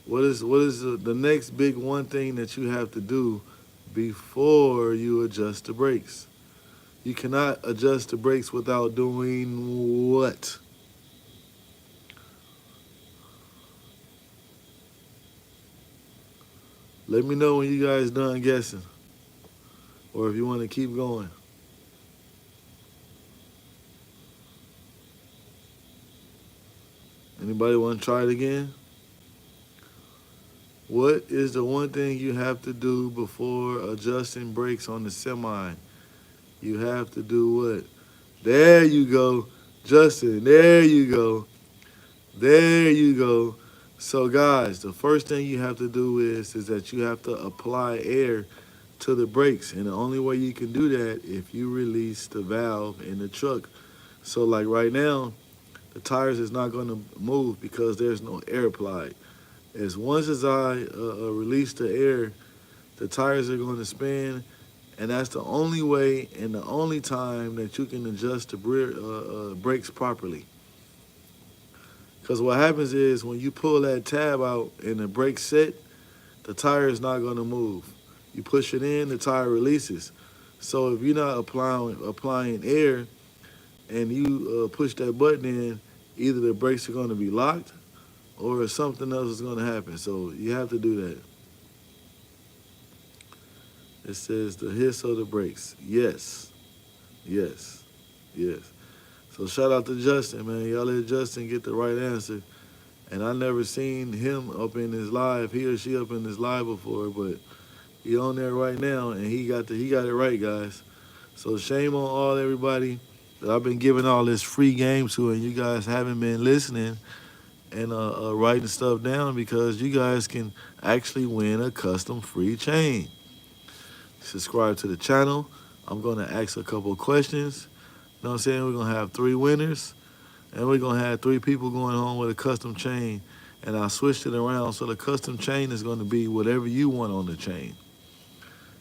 Speaker 1: What is the next big one thing that you have to do before you adjust the brakes? You cannot adjust the brakes without doing what? Let me know when you guys done guessing, or if you want to keep going. Anybody want to try it again? What is the one thing you have to do before adjusting brakes on the semi? You have to do what? There you go, Justin. There you go. There you go. So guys, the first thing you have to do is that you have to apply air to the brakes, and the only way you can do that if you release the valve in the truck. So like right now, the tires is not going to move because there's no air applied. Once as I release the air, the tires are going to spin, and that's the only way and the only time that you can adjust the brakes properly. Because what happens is when you pull that tab out and the brakes set, the tire is not going to move. You push it in, the tire releases. So if you're not applying air and you push that button in, either the brakes are going to be locked or something else is going to happen. So you have to do that. It says the hiss of the brakes. Yes, yes, yes. So shout out to Justin, man. Y'all let Justin get the right answer. And I never seen him up in his live, he or she up in his live before, but he on there right now, and he got it right, guys. So shame on all everybody that I've been giving all this free game to, and you guys haven't been listening and writing stuff down, because you guys can actually win a custom free chain. Subscribe to the channel. I'm gonna ask a couple of questions. You know what I'm saying? We're gonna have 3 winners, and we're gonna have 3 people going home with a custom chain. And I switched it around so the custom chain is gonna be whatever you want on the chain.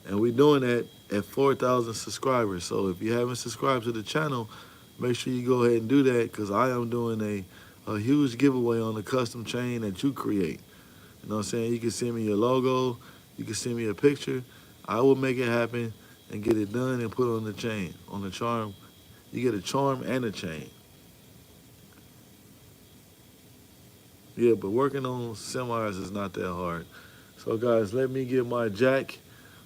Speaker 1: And we're doing that at 4,000 subscribers. So if you haven't subscribed to the channel, make sure you go ahead and do that, because I am doing a huge giveaway on the custom chain that you create. You know what I'm saying? You can send me your logo, you can send me a picture. I will make it happen and get it done and put it on the chain, on the charm. You get a charm and a chain. Yeah, but working on semis is not that hard. So guys, let me get my jack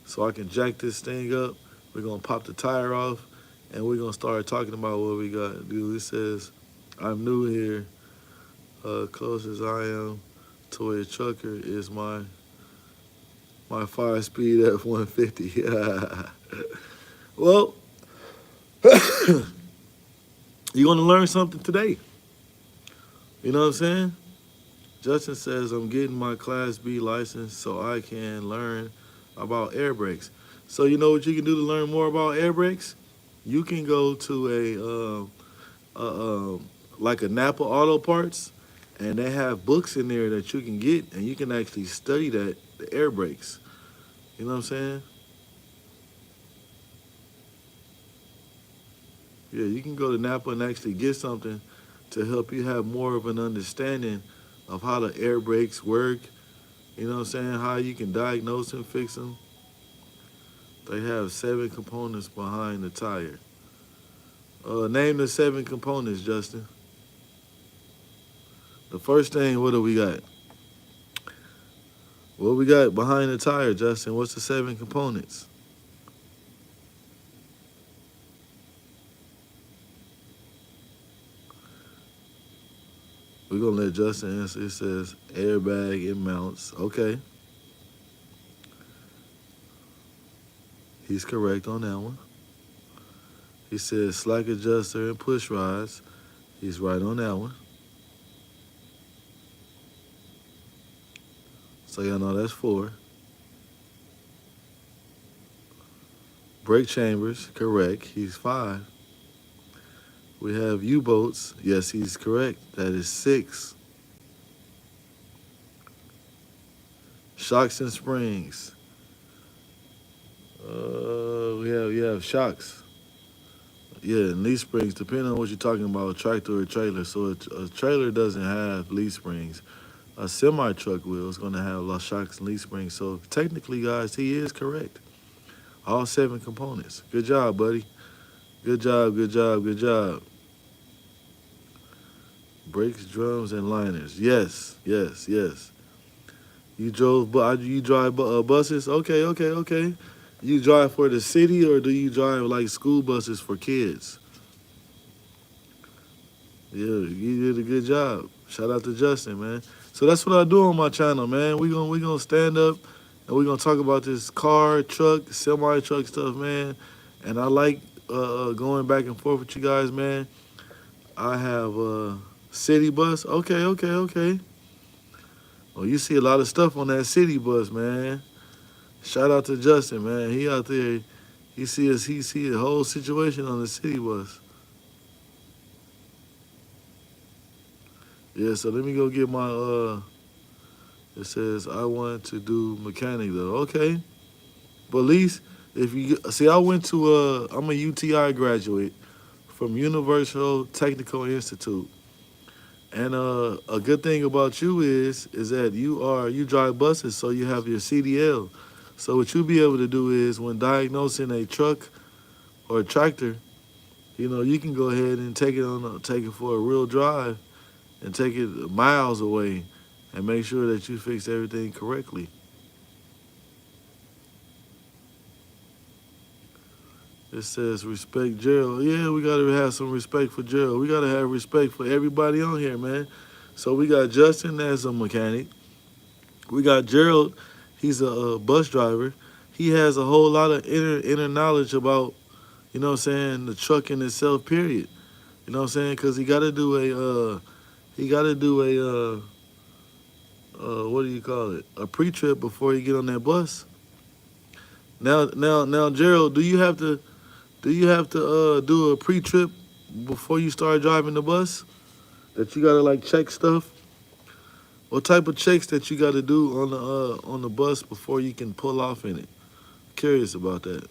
Speaker 1: so I can jack this thing up. We're gonna pop the tire off, and we're gonna start talking about what we got to do. It says, I'm new here. Close as I am to a trucker is my 5-speed F-150. Well, you're gonna learn something today. You know what I'm saying? Justin says, I'm getting my Class B license so I can learn about air brakes. So you know what you can do to learn more about air brakes? You can go to like a Napa Auto Parts, and they have books in there that you can get, and you can actually study the air brakes. You know what I'm saying? Yeah, you can go to Napa and actually get something to help you have more of an understanding of how the air brakes work. You know what I'm saying? How you can diagnose and fix them. They have 7 components behind the tire. Name the 7 components, Justin. The first thing, what do we got? What we got behind the tire, Justin? What's the 7 components? We're going to let Justin answer. It says airbag and mounts. Okay. He's correct on that one. He says slack adjuster and push rods. He's right on that one. So y'all know that's 4. Brake chambers, correct. He's 5. We have U-bolts. Yes, he's correct. That is 6. Shocks and springs. We have shocks. Yeah, and leaf springs, depending on what you're talking about, a tractor or a trailer. So a trailer doesn't have leaf springs. A semi-truck wheel is going to have shocks and leaf springs. So technically, guys, he is correct. All 7 components. Good job, buddy. Good job, good job, good job. Brakes, drums, and liners. Yes, yes, yes. You drive buses? Okay. You drive for the city, or do you drive like school buses for kids? Yeah, you did a good job. Shout out to Justin, man. So that's what I do on my channel, man. We gonna stand up and we gonna talk about this car, truck, semi-truck stuff, man. And I like going back and forth with you guys, man. I have a city bus. Okay. Well, you see a lot of stuff on that city bus, man. Shout out to Justin, man. He out there. He see the whole situation on the city bus. Yeah, so let me go get my it says I want to do mechanic though. Okay. But at least if you see, I went to I'm a UTI graduate from Universal Technical Institute. And a good thing about you is that you drive buses, so you have your CDL. So what you'll be able to do is when diagnosing a truck or a tractor, you know, you can go ahead and take it for a real drive and take it miles away and make sure that you fix everything correctly. It says respect Gerald. Yeah, we gotta have some respect for Gerald. We gotta have respect for everybody on here, man. So we got Justin as a mechanic. We got Gerald. He's a bus driver. He has a whole lot of inner knowledge about, you know what I'm saying, the truck in itself, period. You know what I'm saying? Because he got to do what do you call it? A pre-trip before you get on that bus. Now, Gerald, do you have to do a pre-trip before you start driving the bus? That you gotta like check stuff? What type of checks that you gotta do on the bus before you can pull off in it? Curious about that.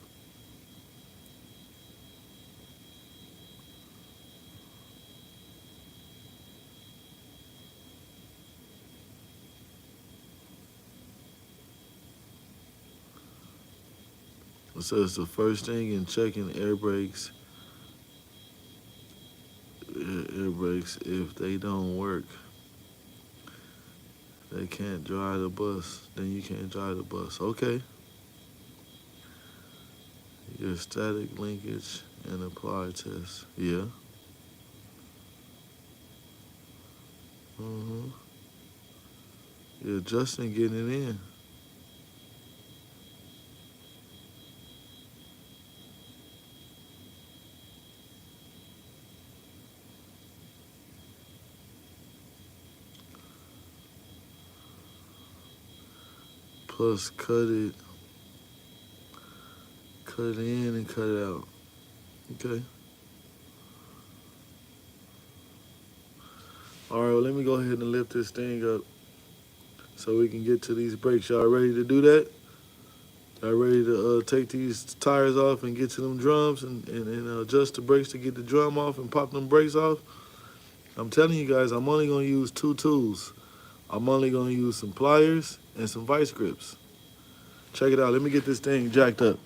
Speaker 1: It says the first thing in checking air brakes, if they don't work, they can't drive the bus. Then you can't drive the bus. Okay. Your static linkage and apply test. Yeah. You're adjusting getting it in. Plus cut it in and cut it out. Okay. All right, well, let me go ahead and lift this thing up so we can get to these brakes. Y'all ready to do that? Y'all ready to take these tires off and get to them drums and adjust the brakes to get the drum off and pop them brakes off? I'm telling you guys, I'm only gonna use 2 tools. I'm only gonna use some pliers and some vice grips. Check it out, let me get this thing jacked up.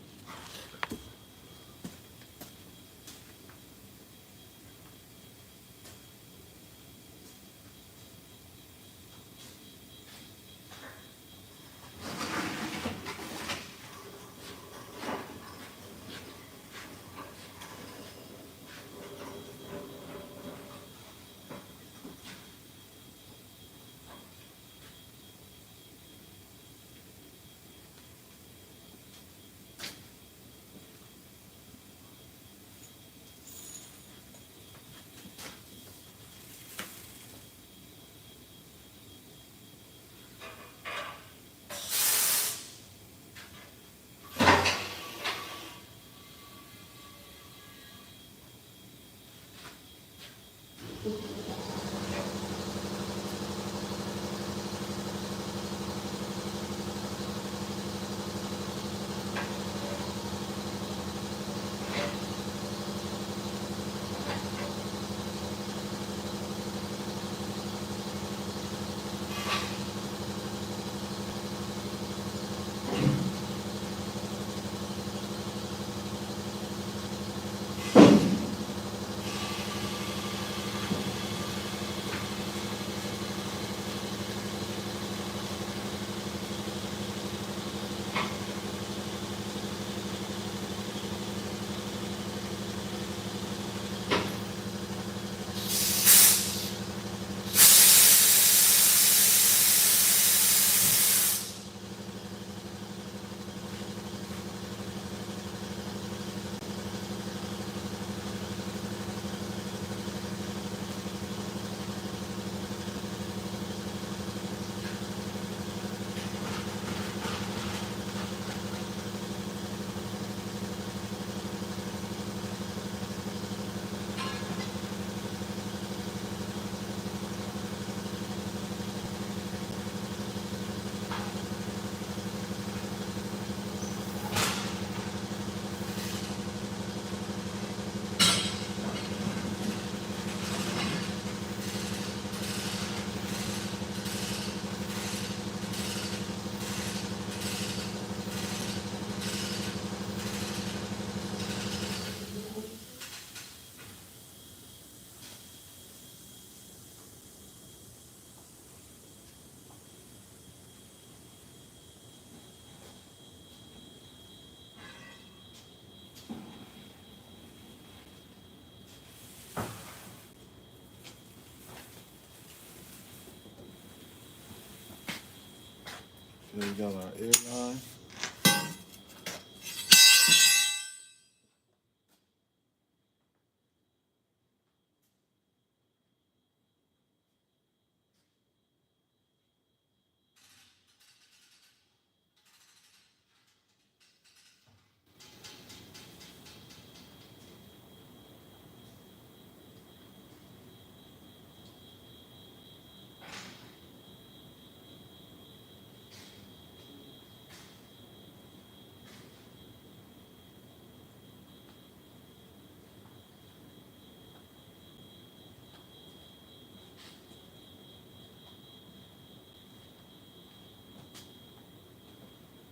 Speaker 1: Then we got our air line.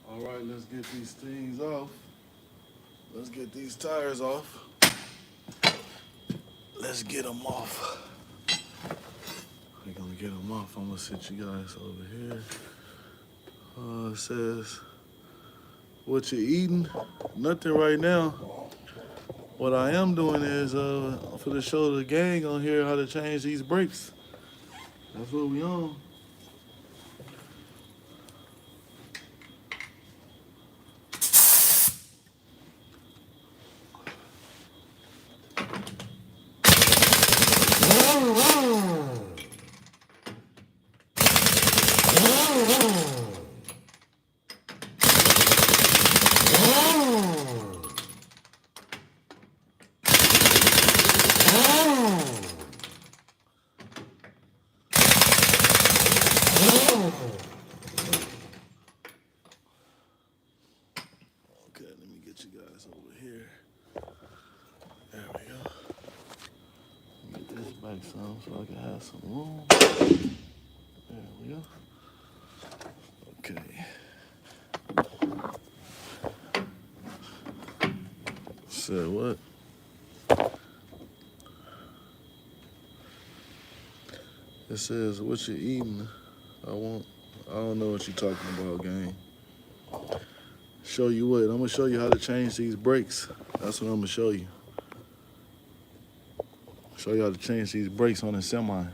Speaker 1: All right, let's get these things off. Let's get these tires off. Let's get them off. We're gonna get them off. I'm gonna sit you guys over here. It says, what you eating? Nothing right now. What I am doing is for the show the gang on here how to change these brakes. That's what we on. Okay, let me get you guys over here. There we go. Get this back some so I can have some room. There we go. Okay. Said what? It says what you eating. I don't know what you're talking about, gang. Show you what? I'm gonna show you how to change these brakes. That's what I'm gonna show you. Show you how to change these brakes on a semi.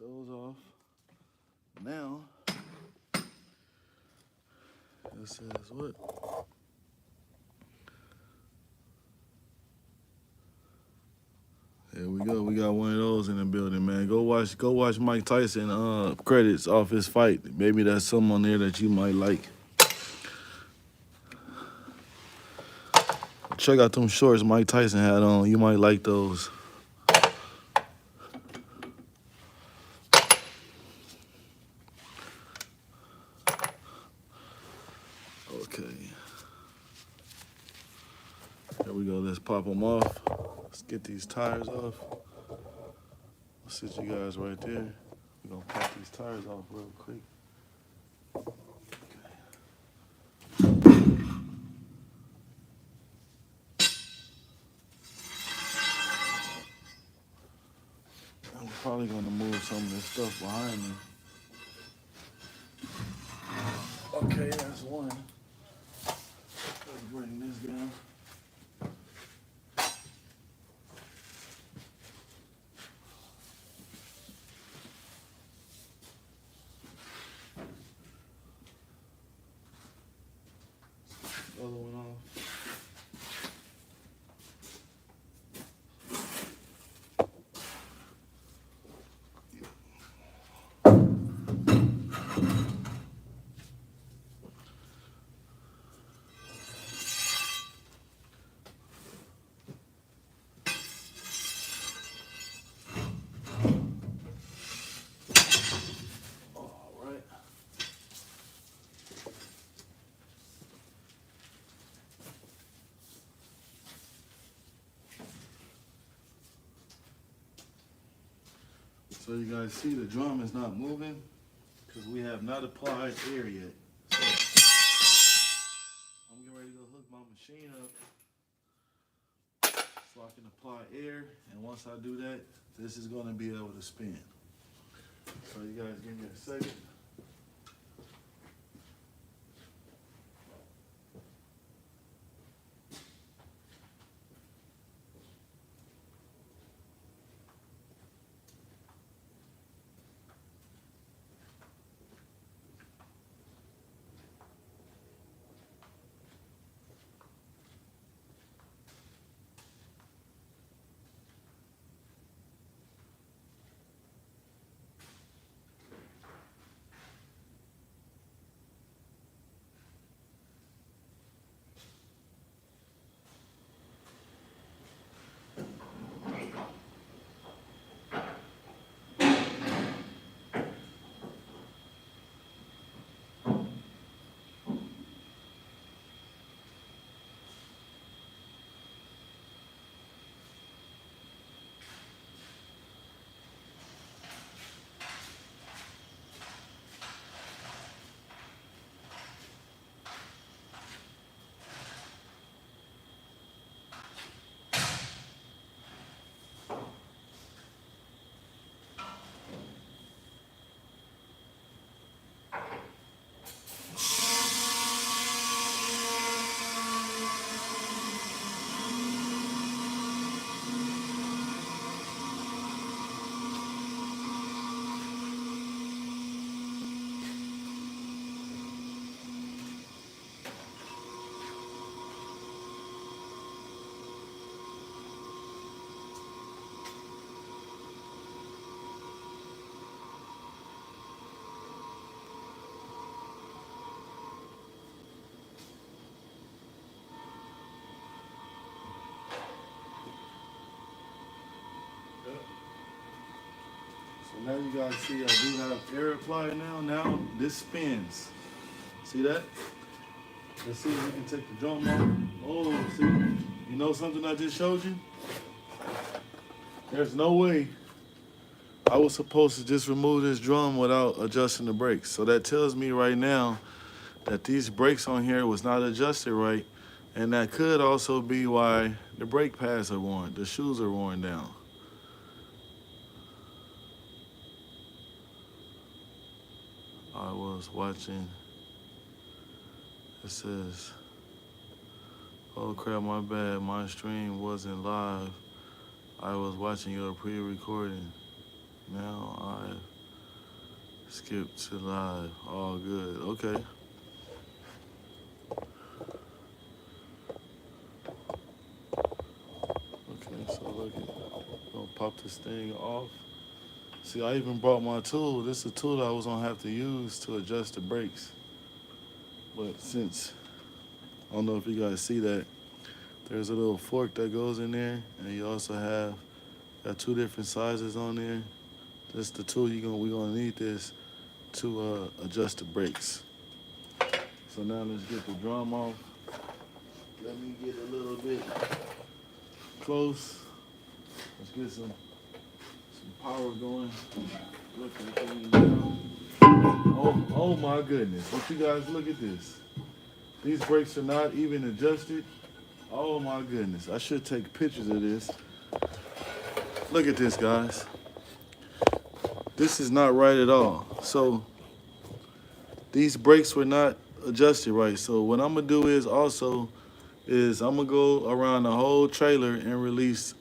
Speaker 1: Those off. Now, it says what? There we go. We got one of those in the building, man. Go watch Mike Tyson credits off his fight. Maybe that's something on there that you might like. Check out them shorts Mike Tyson had on. You might like those. Okay. There we go. Let's pop them off. Let's get these tires off. I'll sit you guys right there. We're going to pop these tires off real quick. I'm probably going to move some of this stuff behind me. Okay, that's one. Let's bring this down. Other one off. So you guys see the drum is not moving because we have not applied air yet. So I'm getting ready to go hook my machine up so I can apply air. And once I do that, this is going to be able to spin. So you guys give me a second. So now you guys see I do have air applied now. Now this spins. See that? Let's see if we can take the drum off. Oh, see? You know something I just showed you? There's no way I was supposed to just remove this drum without adjusting the brakes. So that tells me right now that these brakes on here was not adjusted right. And that could also be why the brake pads are worn, the shoes are worn down. I was watching, it says, oh crap, my bad, my stream wasn't live. I was watching your pre-recording. Now I skipped to live. All good, okay. Okay, so look at, gonna pop this thing off. See, I even brought my tool. This is a tool that I was gonna have to use to adjust the brakes. But since, I don't know if you guys see that, there's a little fork that goes in there, and you also got two different sizes on there. This the tool we're gonna need this to adjust the brakes. So now let's get the drum off. Let me get a little bit close. Let's get some power going. Look at the thing down. Oh my goodness. But you guys look at this. These brakes are not even adjusted. Oh my goodness. I should take pictures of this. Look at this, guys. This is not right at all. So these brakes were not adjusted right. So what I'm gonna do is I'm gonna go around the whole trailer and release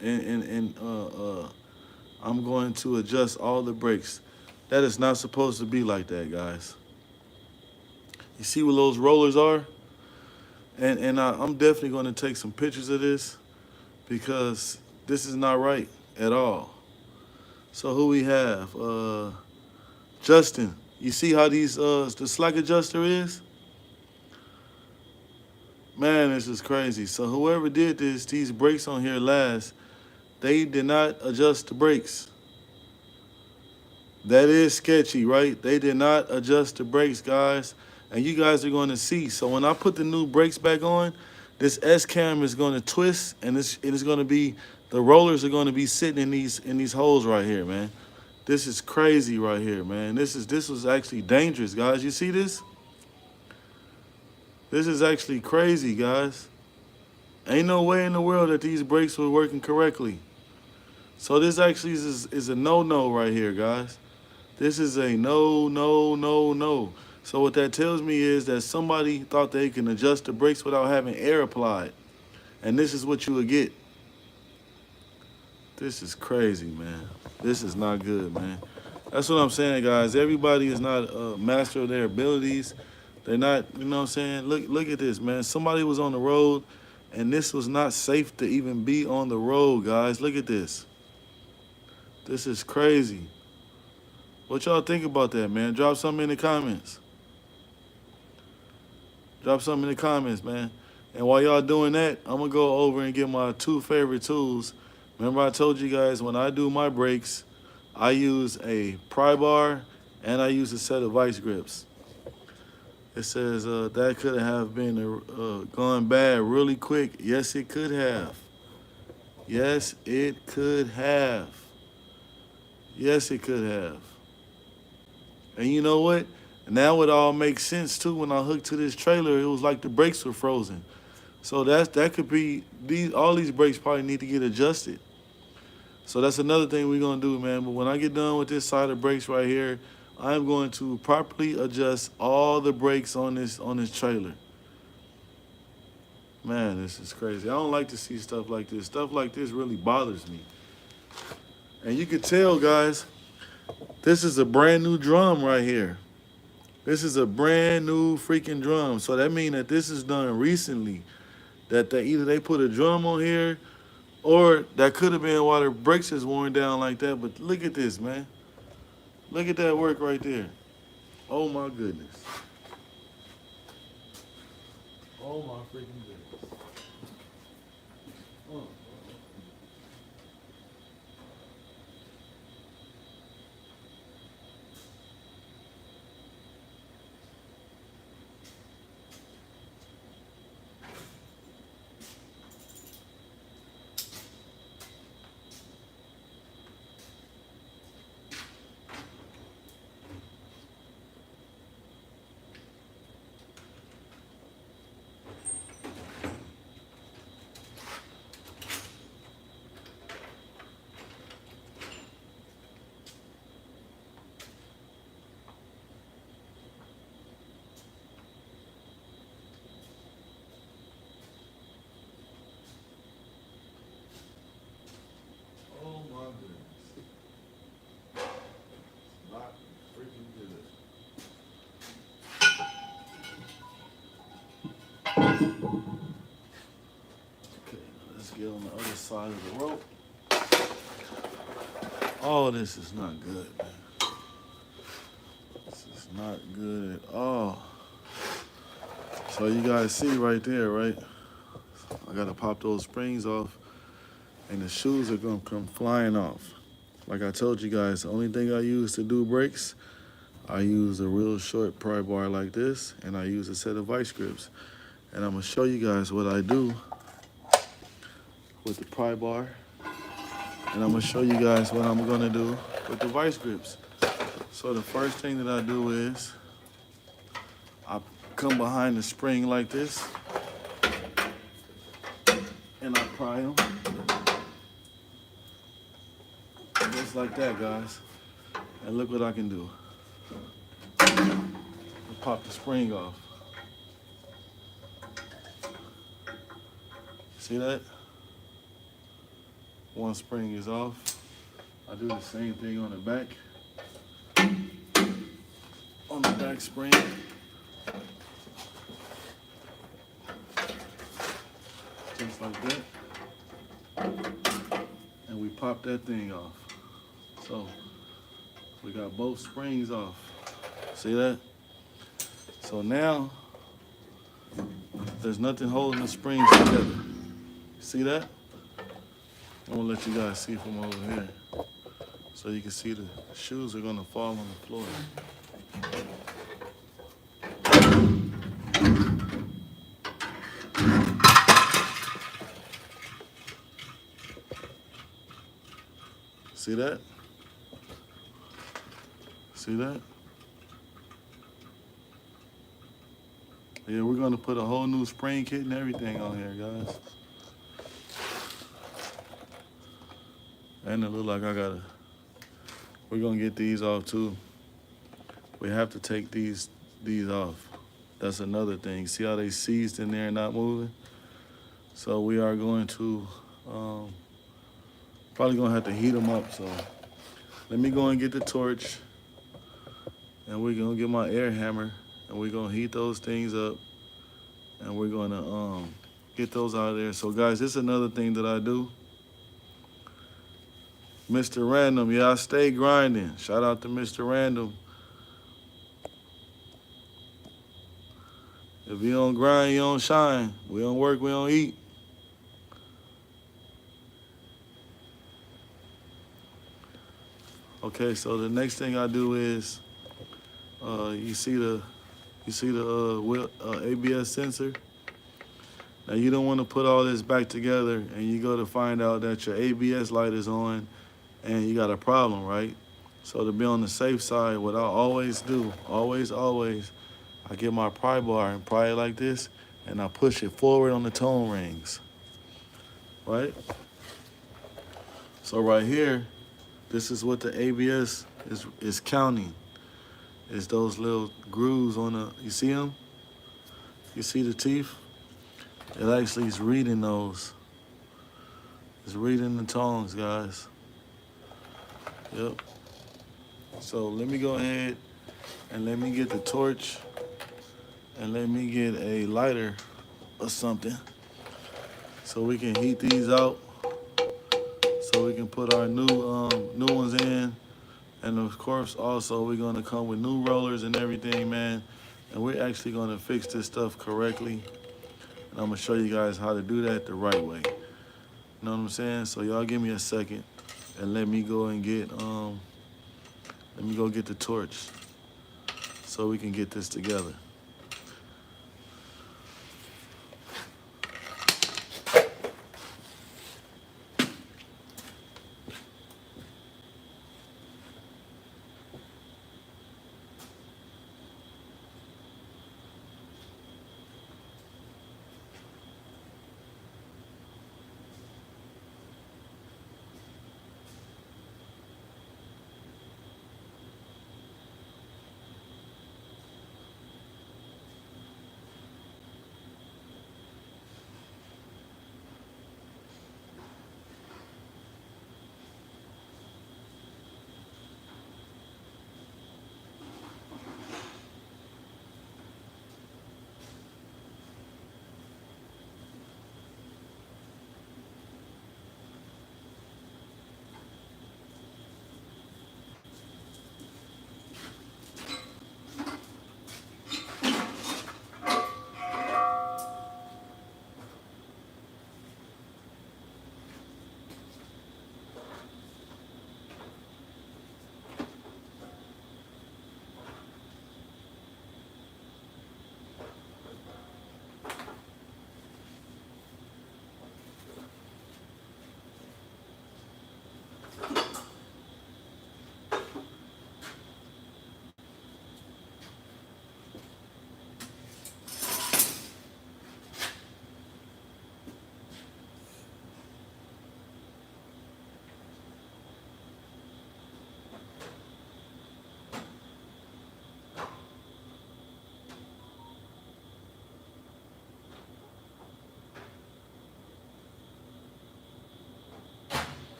Speaker 1: I'm going to adjust all the brakes. That is not supposed to be like that, guys. You see where those rollers are? And I'm definitely going to take some pictures of this because this is not right at all. So who we have? Justin. You see how the slack adjuster is? Man, this is crazy. So whoever did this, these brakes on here last, they did not adjust the brakes. That is sketchy, right? They did not adjust the brakes, guys. And you guys are going to see. So when I put the new brakes back on, this S-cam is going to twist, and it's going to be, the rollers are going to be sitting in these holes right here, man. This is crazy right here, man. This was actually dangerous, guys. You see this? This is actually crazy, guys. Ain't no way in the world that these brakes were working correctly. So this actually is a no-no right here, guys. This is a no, no, no, no. So what that tells me is that somebody thought they can adjust the brakes without having air applied. And this is what you would get. This is crazy, man. This is not good, man. That's what I'm saying, guys. Everybody is not a master of their abilities. They're not, you know what I'm saying? Look at this, man. Somebody was on the road, and this was not safe to even be on the road, guys. Look at this. This is crazy. What y'all think about that, man? Drop something in the comments. Drop something in the comments, man. And while y'all doing that, I'm going to go over and get my 2 favorite tools. Remember I told you guys when I do my brakes, I use a pry bar and I use a set of vice grips. It says that could have been gone bad really quick. Yes, it could have. Yes, it could have. Yes, it could have. And you know what? Now it all makes sense too. When I hooked to this trailer, it was like the brakes were frozen. So that could be all these brakes probably need to get adjusted. So that's another thing we're gonna do, man. But when I get done with this side of brakes right here, I'm going to properly adjust all the brakes on this trailer. Man, this is crazy. I don't like to see stuff like this. Stuff like this really bothers me. And you can tell, guys, this is a brand new drum right here. This is a brand new freaking drum. So that means that this is done recently. That either they put a drum on here, or that could have been while the brakes is worn down like that. But look at this, man. Look at that work right there. Oh my goodness. Oh my freaking goodness. Oh. Oh my goodness. Not freaking good. Okay, let's get on the other side of the rope. Oh, this is not good, man. This is not good at all. So you guys see right there, right? I gotta pop those springs off and the shoes are gonna come flying off. Like I told you guys, the only thing I use to do brakes, I use a real short pry bar like this, and I use a set of vice grips. And I'm gonna show you guys what I do with the pry bar. And I'm gonna show you guys what I'm gonna do with the vice grips. So the first thing that I do is, I come behind the spring like this, and I pry them. Just like that, guys. And look what I can do. I pop the spring off. See that? One spring is off. I do the same thing on the back. On the back spring. Just like that. And we pop that thing off. So we got both springs off. See that? So now there's nothing holding the springs together. See that? I'm gonna let you guys see from over here. So you can see the shoes are gonna fall on the floor. See that? See that? Yeah, we're gonna put a whole new spring kit and everything on here, guys. And it look like we're gonna get these off too. We have to take these off. That's another thing. See how they seized in there and not moving? So we are going to, probably gonna have to heat them up. So let me go and get the torch, and we're gonna get my air hammer, and we're gonna heat those things up, and we're gonna get those out of there. So guys, this is another thing that I do. Mr. Random, yeah, I stay grinding. Shout out to Mr. Random. If you don't grind, you don't shine. We don't work, we don't eat. Okay, so the next thing I do is, you see the ABS sensor. Now you don't want to put all this back together and you go to find out that your ABS light is on and you got a problem, right? So to be on the safe side, what I always do, always, I get my pry bar and pry it like this, and I push it forward on the tone rings, right? So right here, this is what the ABS is counting. It's those little grooves on the, you see them? You see the teeth? It actually is reading those. It's reading the tones, guys. Yep. So let me go ahead and let me get the torch and let me get a lighter or something so we can heat these out, so we can put our new ones in. And of course, also we're gonna come with new rollers and everything, man. And we're actually gonna fix this stuff correctly. And I'm gonna show you guys how to do that the right way. You know what I'm saying? So y'all give me a second and let me go and get the torch so we can get this together.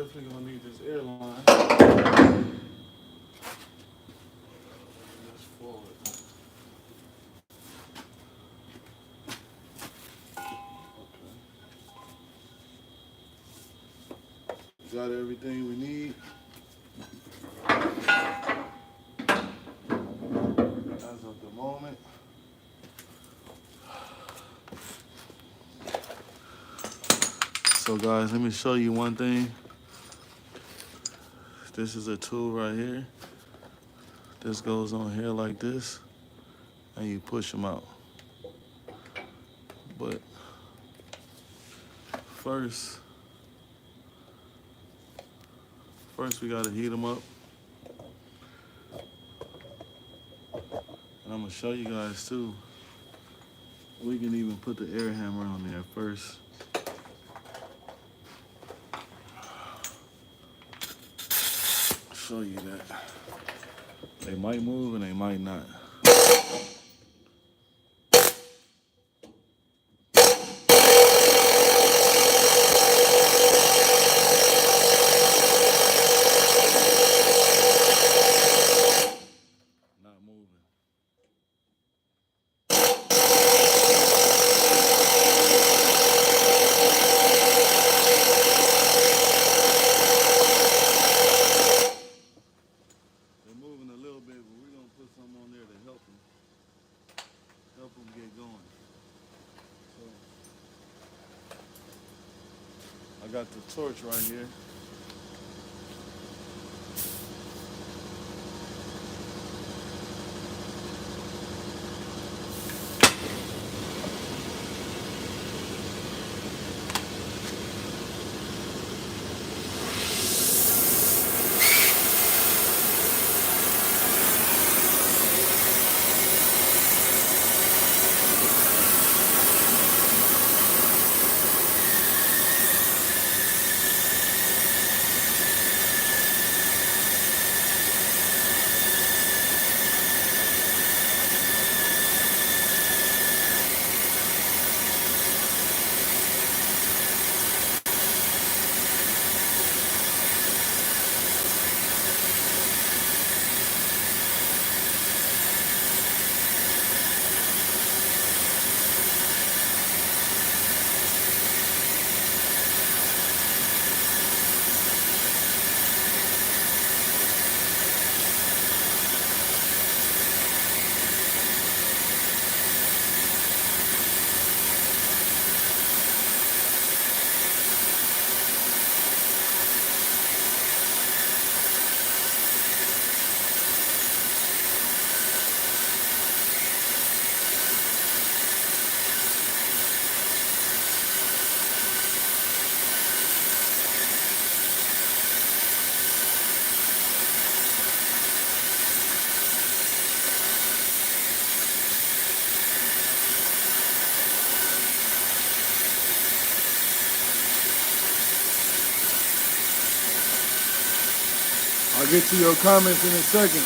Speaker 1: definitely gonna need this air line. Let's forward. Got everything we need. As of the moment. So guys, let me show you one thing. This is a tool right here. This goes on here like this, and you push them out. But first we gotta heat them up. And I'm gonna show you guys too. We can even put the air hammer on there first. Show you that. They might move and they might not. I got the torch right here. I'll get to your comments in a second.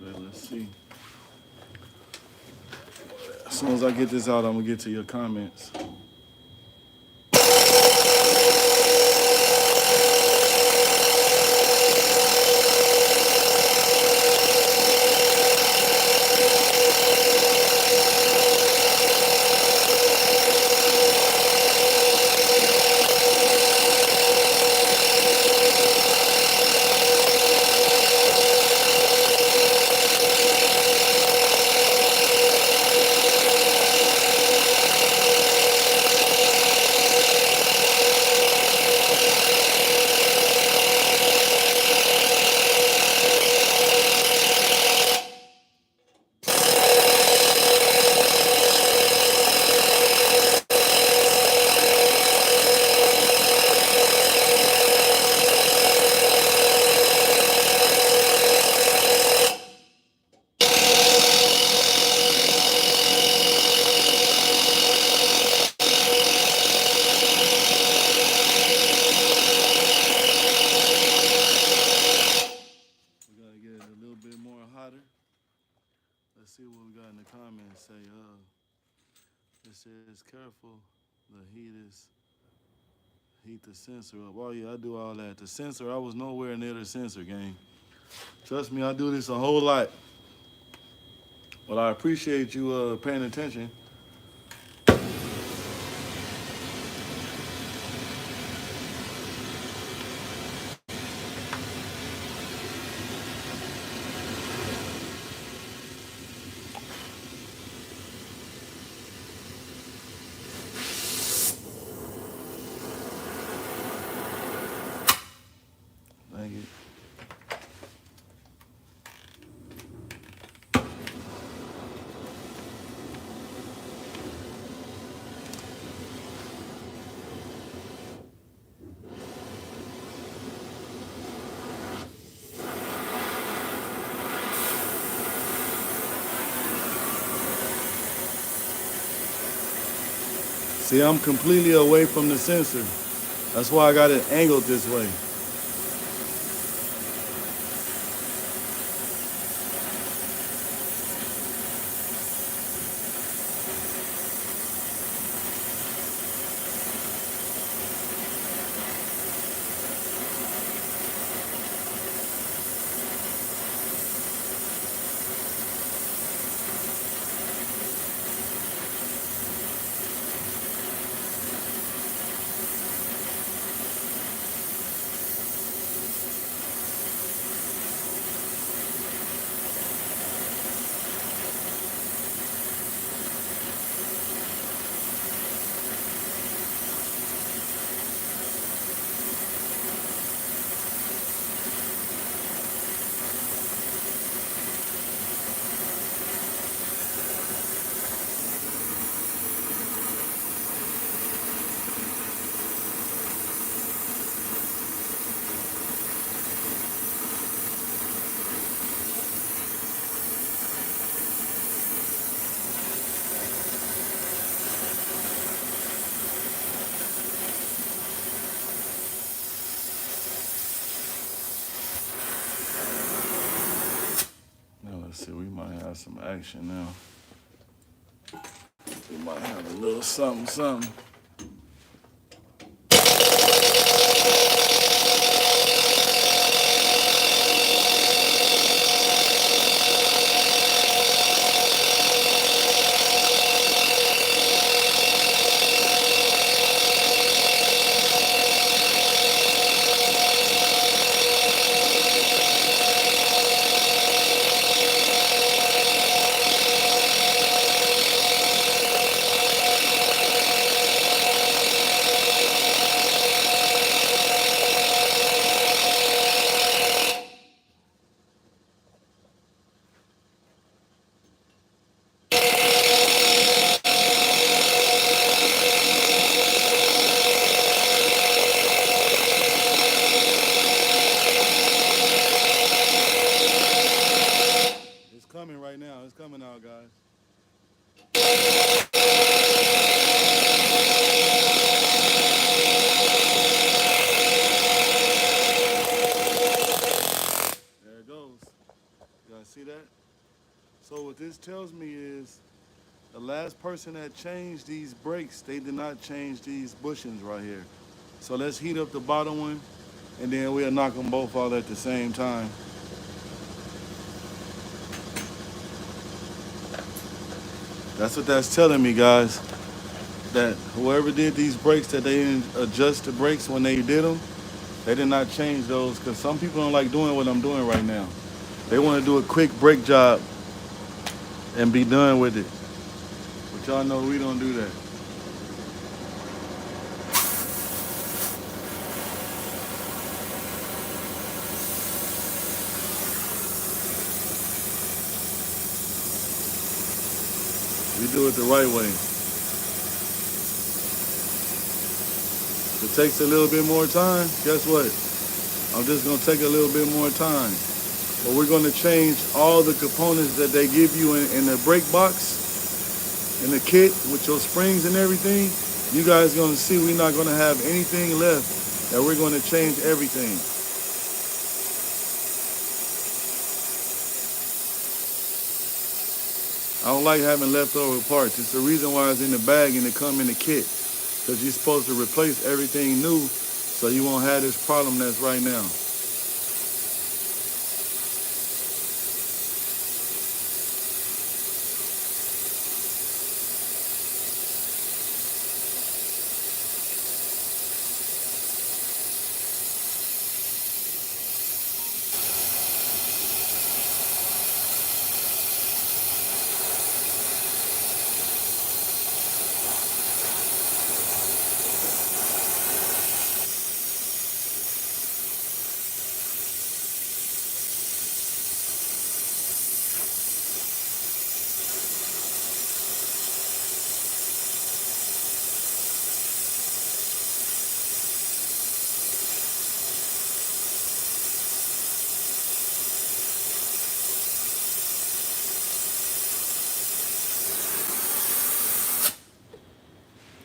Speaker 1: Let's see. As soon as I get this out, I'm gonna get to your comments. Let's see what we got in the comments. Say, it says careful. The heat the sensor up. Oh yeah, I do all that. The sensor, I was nowhere near the sensor, gang. Trust me, I do this a whole lot. But I appreciate you paying attention. Thank you. See, I'm completely away from the sensor. That's why I got it angled this way. Let's see, we might have some action now. We might have a little something, something. Coming right now. It's coming out, guys. There it goes. You guys see that? So what this tells me is the last person that changed these brakes, they did not change these bushings right here. So let's heat up the bottom one, and then we'll knock them both out at the same time. That's what that's telling me, guys. That whoever did these brakes, that they didn't adjust the brakes when they did them, they did not change those, because some people don't like doing what I'm doing right now. They want to do a quick brake job and be done with it. But y'all know we don't do that. We do it the right way. If it takes a little bit more time, guess what? I'm just gonna take a little bit more time. But we're gonna change all the components that they give you in the brake box, in the kit with your springs and everything. You guys gonna see we're not gonna have anything left, that we're gonna change everything. I don't like having leftover parts. It's the reason why it's in the bag and it come in the kit. Because you're supposed to replace everything new so you won't have this problem that's right now.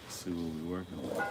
Speaker 1: Let's see what we're working with.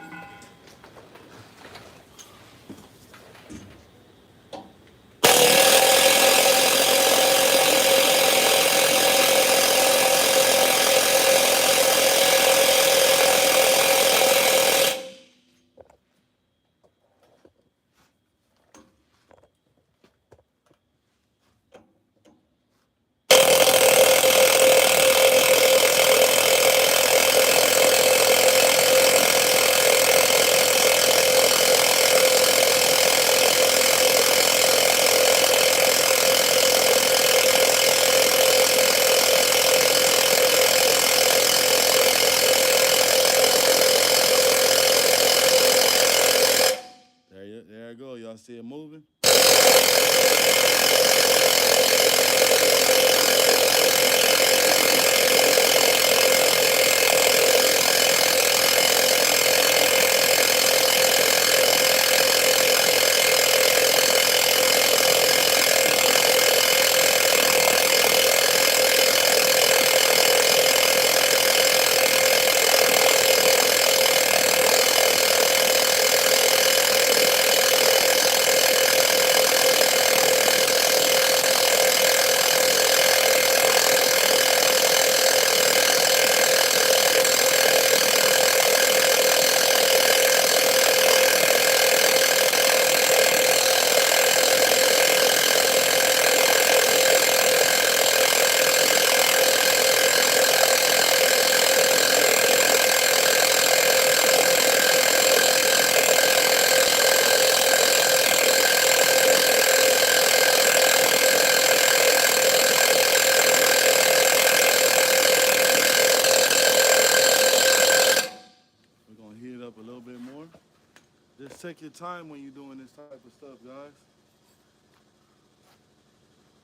Speaker 1: There I go. Y'all see it moving? We're gonna heat it up a little bit more. Just take your time when you're doing this type of stuff, guys.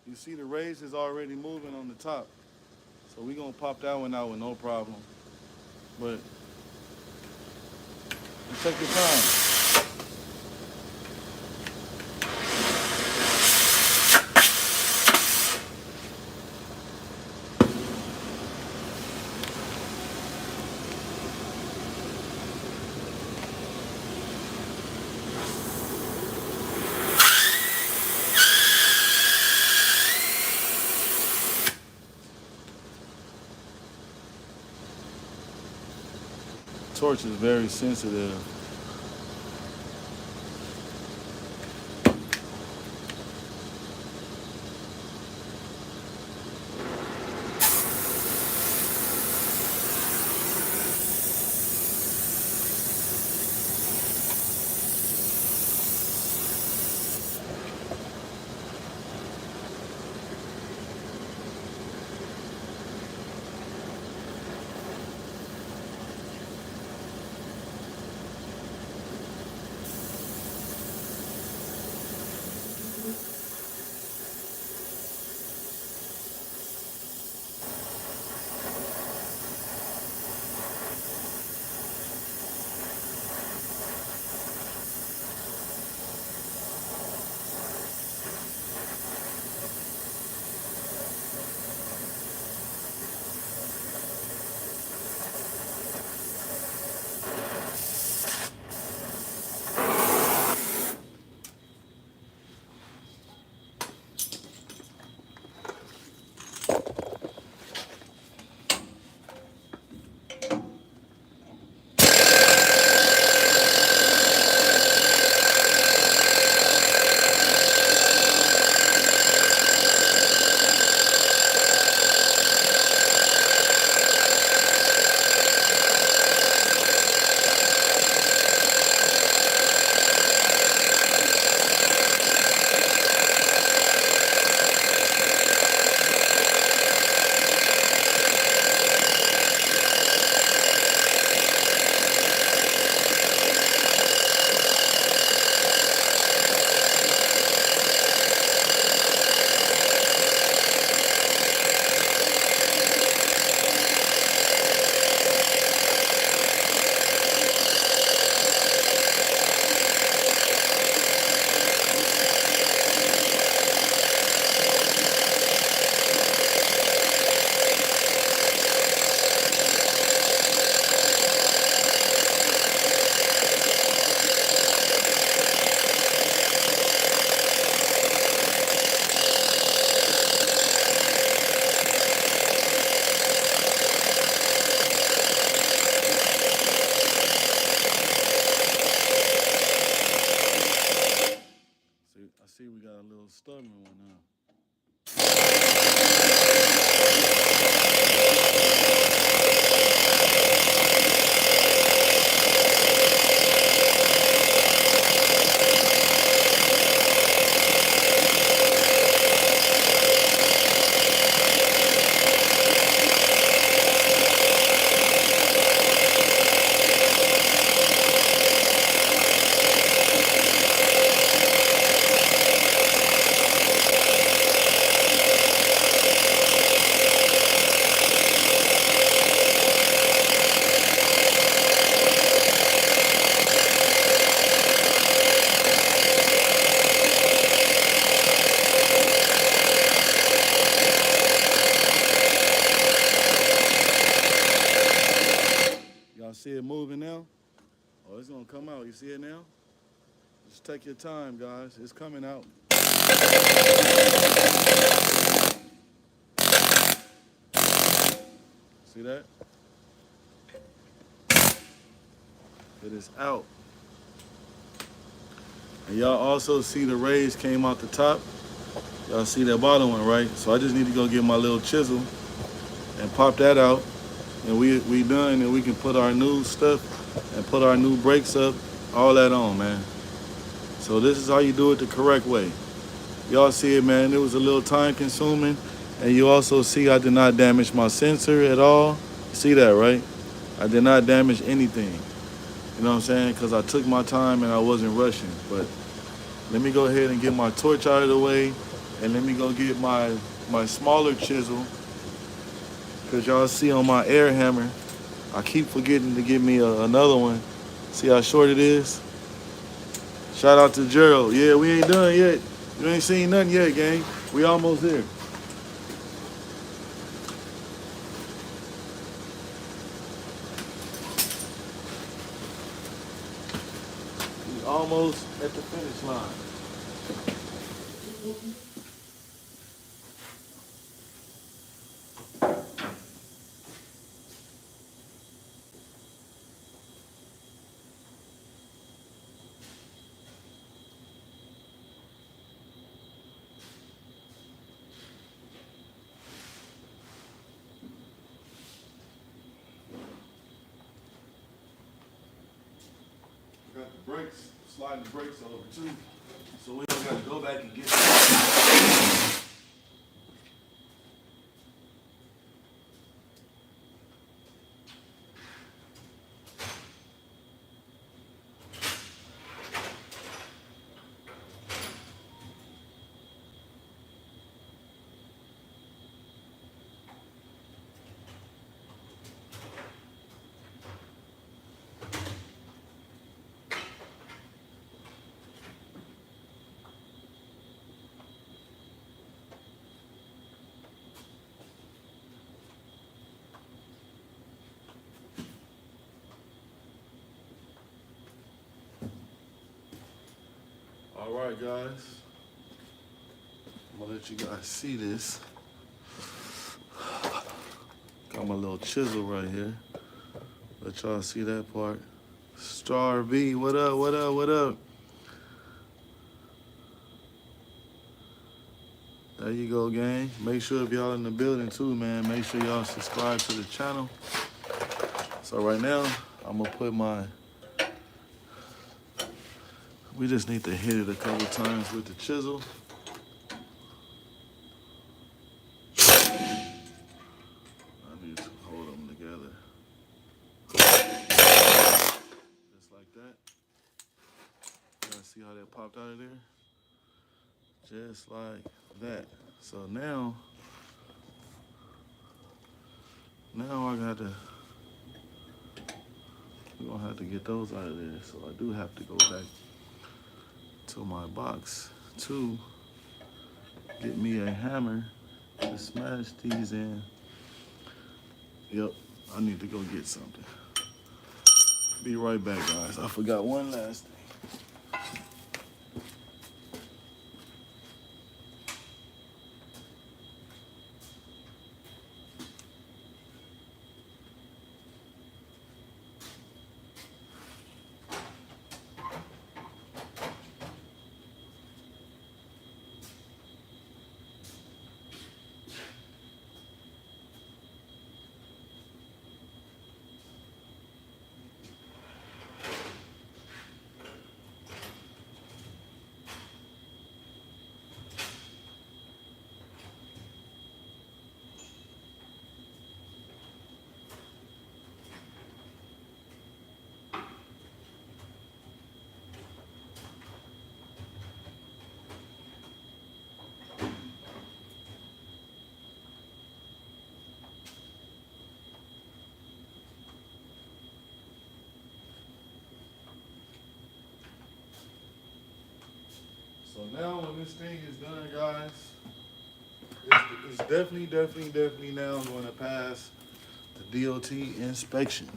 Speaker 1: You see the raise is already moving on the top. So we're gonna pop that one out with no problem. But just take your time. Torch is very sensitive. come out. You see it now? Just take your time, guys. It's coming out. See that? It is out. And y'all also see the rays came out the top. Y'all see that bottom one, right? So I just need to go get my little chisel and pop that out. And we done, and we can put our new stuff and put our new brakes up, all that on, man. So this is how you do it the correct way. Y'all see it, man. It was a little time consuming. And you also see I did not damage my sensor at all. See that, right? I did not damage anything. You know what I'm saying? Because I took my time and I wasn't rushing. But let me go ahead and get my torch out of the way. And let me go get my smaller chisel. Because y'all see on my air hammer, I keep forgetting to get me another one. See how short it is? Shout out to Gerald. Yeah, we ain't done yet. You ain't seen nothing yet, gang. We almost there. We almost at the finish line. Got the brakes, sliding the brakes over too. So we don't got to go back and get it. All right, guys. I'm gonna let you guys see this. Got my little chisel right here. Let y'all see that part. Star V, what up, what up, what up? There you go, gang. Make sure if y'all in the building too, man, make sure y'all subscribe to the channel. So right now, I'm gonna put we just need to hit it a couple times with the chisel. I need to hold them together. Just like that. You guys see how that popped out of there? Just like that. So now I gotta, we're gonna have to get those out of there. So I do have to go back to my box to get me a hammer to smash these in. Yep, I need to go get something. Be right back, guys. I forgot one last thing. So now when this thing is done, guys, it's definitely now going to pass the DOT inspection.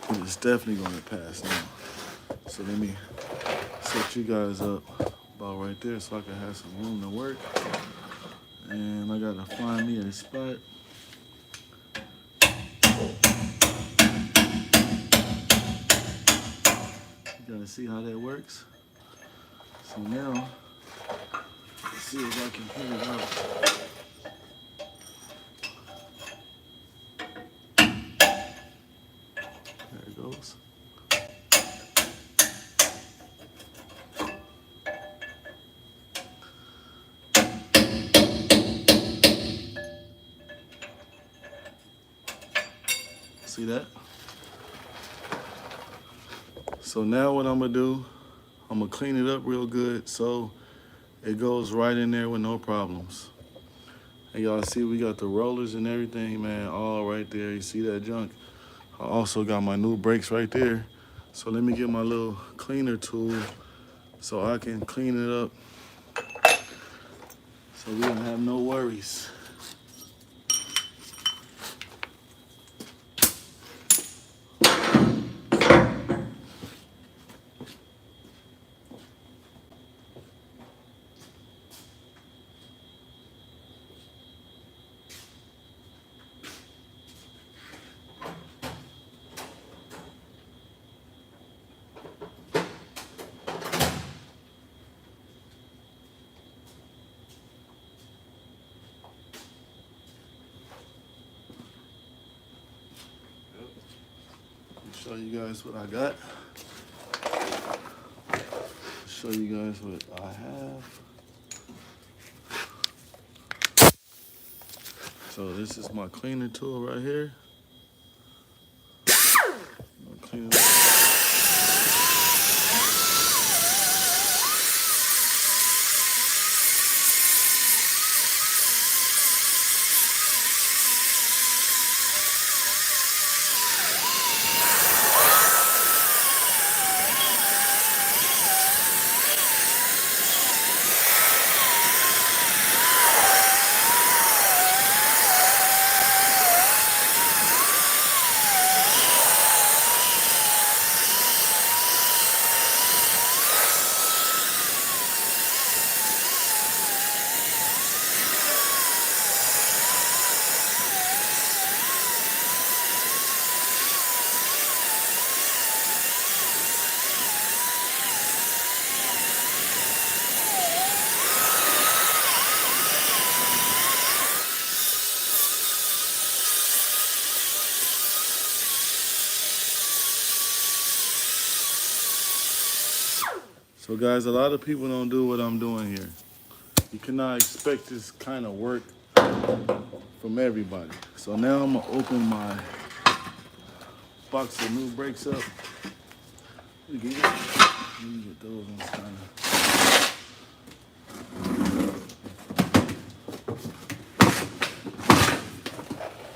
Speaker 1: It's definitely gonna pass now. So let me set you guys up about right there so I can have some room to work. And I gotta find me a spot. You gotta see how that works. So now, let's see if I can hit it out. There it goes. See that? So now what I'm gonna do, I'm gonna clean it up real good so it goes right in there with no problems. And y'all see we got the rollers and everything, man, all right there. You see that junk? I also got my new brakes right there. So let me get my little cleaner tool so I can clean it up so we don't have no worries. Show you guys what I got. Show you guys what I have. So this is my cleaner tool right here. Clean it up. So guys, a lot of people don't do what I'm doing here. You cannot expect this kind of work from everybody. So now I'm gonna open my box of new brakes up. Let me get those ones kind of.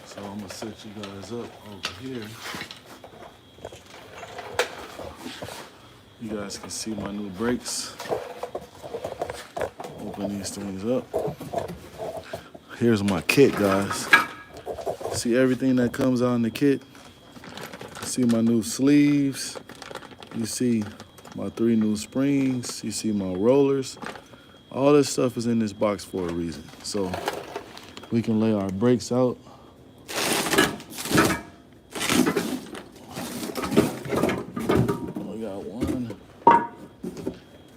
Speaker 1: So I'm gonna set you guys up over here. You guys can see my new brakes. Open these things up. Here's my kit, guys. See everything that comes out in the kit? See my new sleeves. You see my 3 new springs. You see my rollers. All this stuff is in this box for a reason. So we can lay our brakes out. We got 1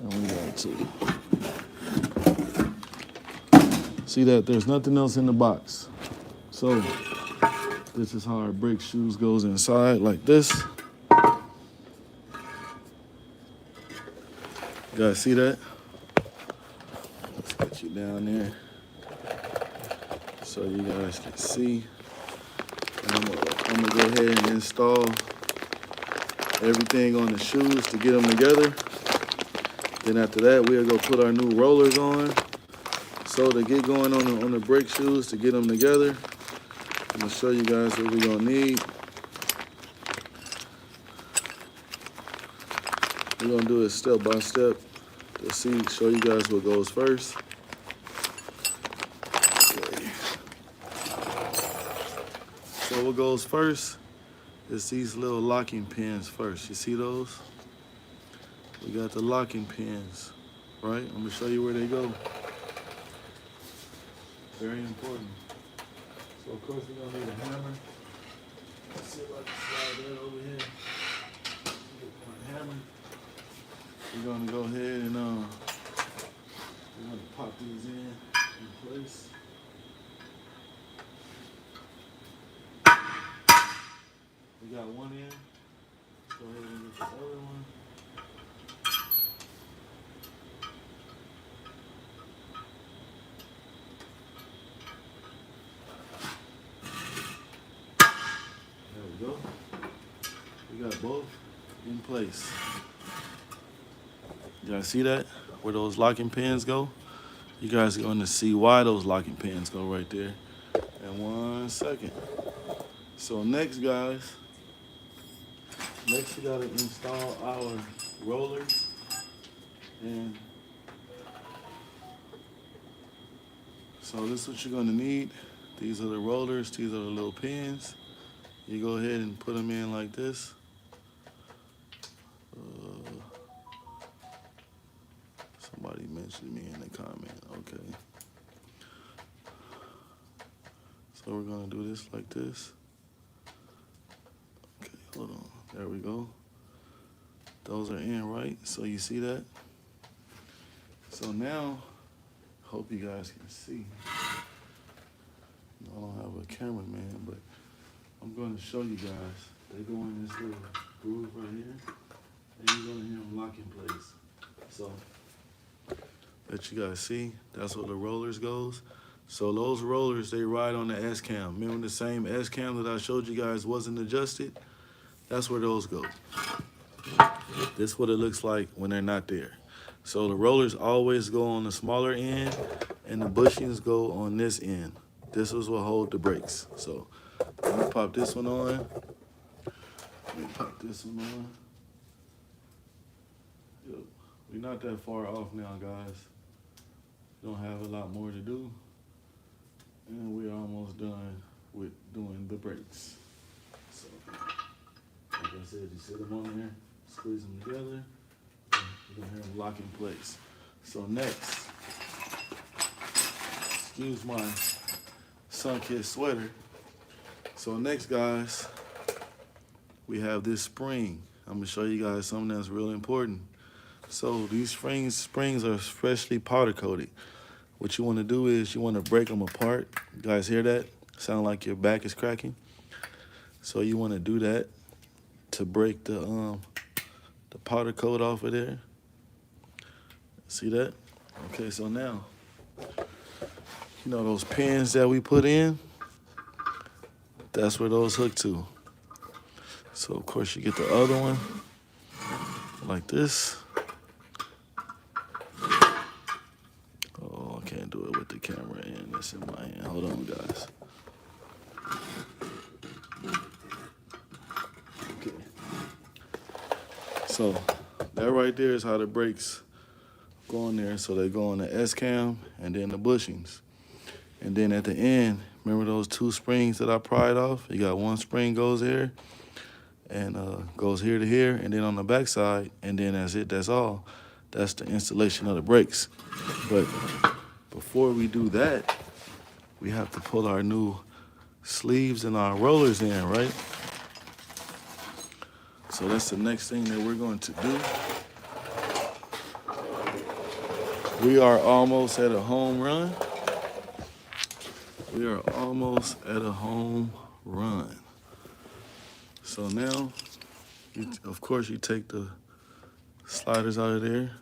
Speaker 1: and we got 2. See that there's nothing else in the box. So this is how our brake shoes goes inside like this. You guys see that? Let's get you down there so you guys can see. And I'm gonna go ahead and install everything on the shoes to get them together. Then after that, we'll go put our new rollers on. So to get going on the brake shoes, to get them together, I'm gonna show you guys what we're gonna need. We're gonna do it step by step to show you guys what goes first. Okay. So what goes first It's these little locking pins first. You see those? We got the locking pins, right? I'm gonna show you where they go. Very important. So of course we're gonna need a hammer. Let's see if I can slide that over here. Get my hammer. We're gonna go ahead and we're gonna pop these in place. We got one in. Go ahead and get the other one. There we go. We got both in place. You guys see that? Where those locking pins go? You guys are going to see why those locking pins go right there in 1 second. So next, guys, we gotta install our rollers. And so this is what you're gonna need. These are the rollers, these are the little pins. You go ahead and put them in like this. Somebody mentioned me in the comment, okay. So we're gonna do this like this. Okay, hold on, there we go. Those are in, right? So you see that? So now, hope you guys can see. I don't have a cameraman, but I'm gonna show you guys. They go in this little groove right here, and you're gonna hear them lock in place. So, let you guys see, that's where the rollers goes. So those rollers, they ride on the S-cam. Remember the same S-cam that I showed you guys wasn't adjusted? That's where those go. This is what it looks like when they're not there. So the rollers always go on the smaller end, and the bushings go on this end. This is what hold the brakes. So let me pop this one on. Let me pop this one on. Yo, we're not that far off now, guys. Don't have a lot more to do. And we're almost done with doing the brakes. So, like I said, you sit them on there, squeeze them together, and you're gonna hear them lock in place. So next, excuse my sun-kissed sweater. So next, guys, we have this spring. I'm gonna show you guys something that's really important. So these springs are freshly powder coated. What you wanna do is you wanna break them apart. You guys hear that? Sound like your back is cracking. So you wanna do that to break the powder coat off of there. See that? Okay, so now, you know those pins that we put in? That's where those hook to. So of course you get the other one like this. Oh, I can't do it with the camera in. It's in my hand. Hold on, guys. Okay. So that right there is how the brakes go on there. So they go on the S-cam and then the bushings. And then at the end, remember those two springs that I pried off? You got one spring goes here and goes here to here, and then on the back side, and then that's it, that's all. That's the installation of the brakes. But before we do that, we have to pull our new sleeves and our rollers in, right? So that's the next thing that we're going to do. We are almost at a home run. We are almost at a home run. So now, of course, you take the sliders out of there.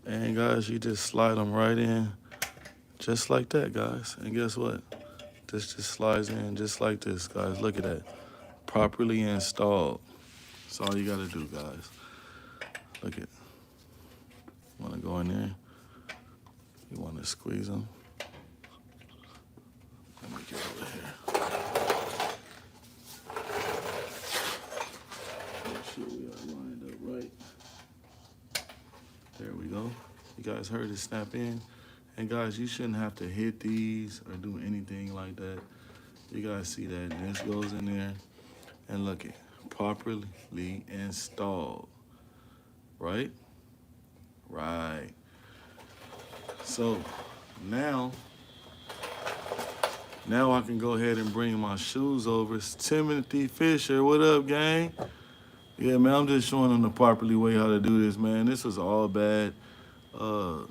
Speaker 1: And guys, you just slide them right in just like that, guys. And guess what? This just slides in just like this, guys. Look at that. Properly installed. That's all you gotta do, guys. Look at. Wanna go in there. You wanna squeeze them. Let me get over here. Make sure we are lined up right. There we go. You guys heard it snap in. And guys, you shouldn't have to hit these or do anything like that. You guys see that. This goes in there. And look it. properly installed, right? Right. So now I can go ahead and bring my shoes over. It's Timothy Fisher. What up, gang? Yeah, man, I'm just showing them the properly way how to do this, man. This was all bad. Uh,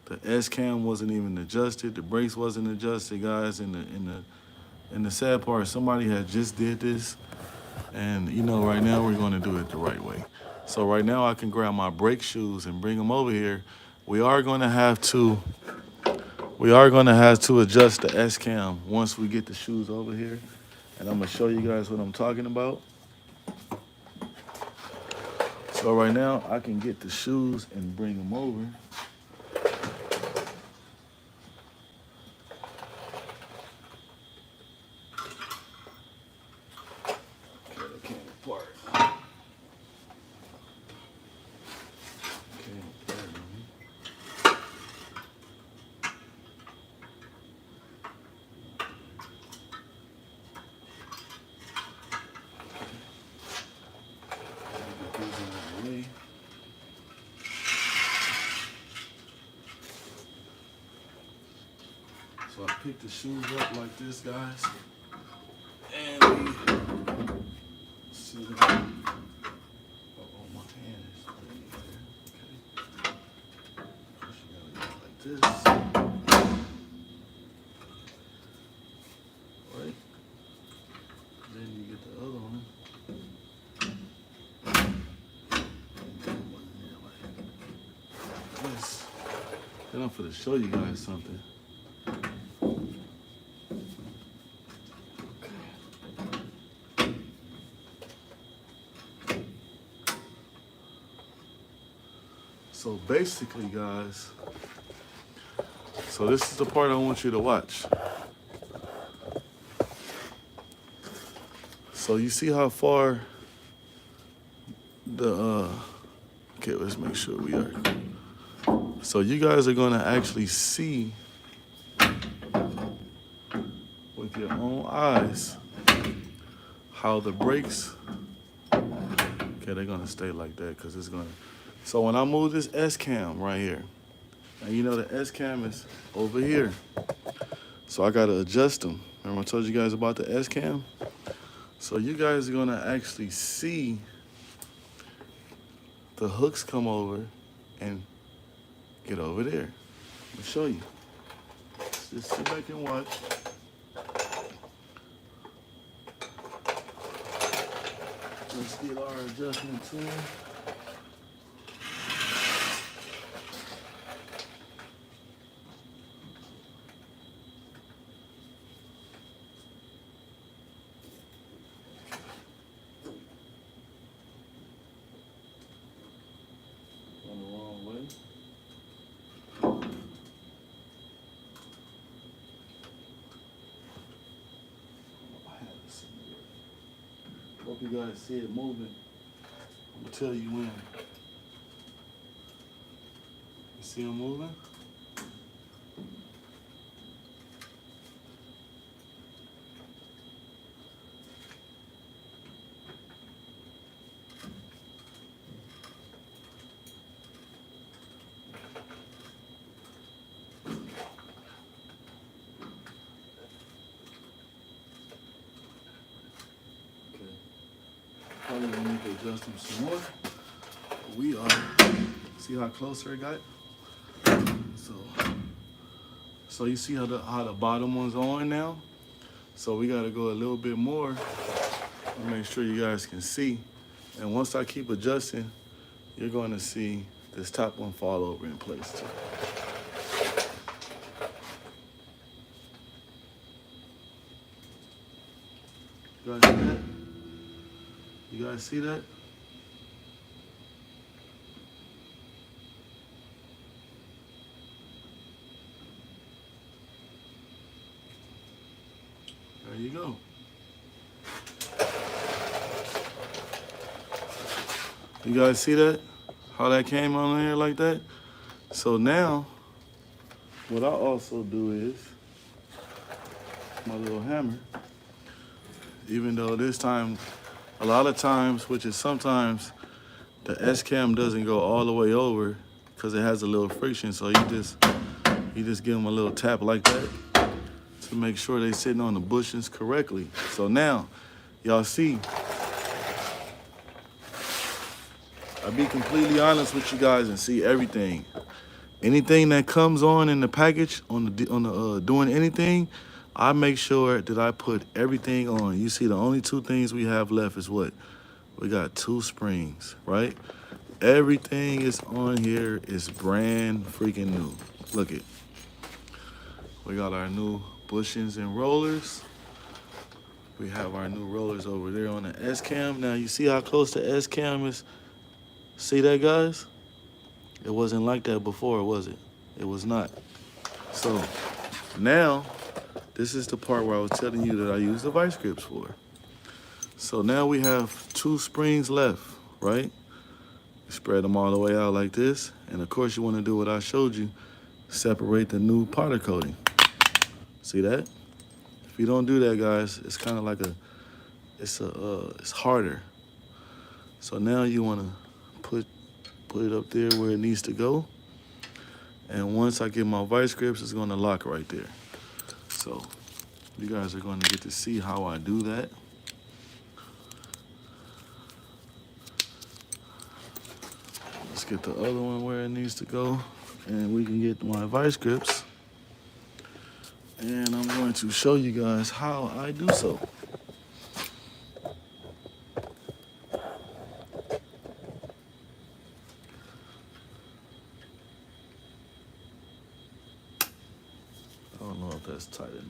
Speaker 1: the S cam wasn't even adjusted. The brakes wasn't adjusted, guys. And the sad part, somebody had just did this, and you know, right now we're going to do it the right way. So right now I can grab my brake shoes and bring them over here. We are going to have to adjust the S cam once we get the shoes over here, and I'm gonna show you guys what I'm talking about. So right now I can get the shoes and bring them over. So I pick the shoes up like this, guys, and we see them. Oh, my hand is there. Okay. First you gotta go like this. Right. Then you get the other one. Like this. Then I'm gonna show you guys something. So basically, guys, so this is the part I want you to watch. So you see how far the, okay, let's make sure we are. So you guys are gonna actually see with your own eyes how the brakes, okay, they're gonna stay like that because it's gonna, so when I move this S-cam right here, and you know the S-cam is over here, so I gotta adjust them. Remember I told you guys about the S-cam? So you guys are gonna actually see the hooks come over and get over there. I'll show you. Just sit back and watch. Let's get our adjustment tool. Hope you guys see it moving. I'm gonna tell you when. You see them moving? Probably gonna need to adjust them some more. We are, see how closer it got? So you see how the bottom one's on now? So we gotta go a little bit more to make sure you guys can see. And once I keep adjusting, you're gonna see this top one fall over in place too. You guys see that? You guys see that? There you go. You guys see that? How that came on there like that? So now, what I also do is, my little hammer, even though this time a lot of times, which is sometimes, the S-cam doesn't go all the way over because it has a little friction. So you just give them a little tap like that to make sure they're sitting on the bushings correctly. So now, y'all see, I'll be completely honest with you guys and see everything. Anything that comes on in the package, doing anything, I make sure that I put everything on. You see, the only two things we have left is what? We got 2 springs, right? Everything is on here is brand freaking new. Look it. We got our new bushings and rollers. We have our new rollers over there on the S-cam. Now, you see how close the S-cam is? See that, guys? It wasn't like that before, was it? It was not. So now, this is the part where I was telling you that I use the vice grips for. So now we have 2 springs left, right? You spread them all the way out like this. And of course you want to do what I showed you, separate the new powder coating. See that? If you don't do that, guys, it's kind of like it's harder. So now you want to put it up there where it needs to go. And once I get my vice grips, it's going to lock right there. So you guys are going to get to see how I do that. Let's get the other one where it needs to go, and we can get my vice grips. And I'm going to show you guys how I do so. I don't know if that's tight enough.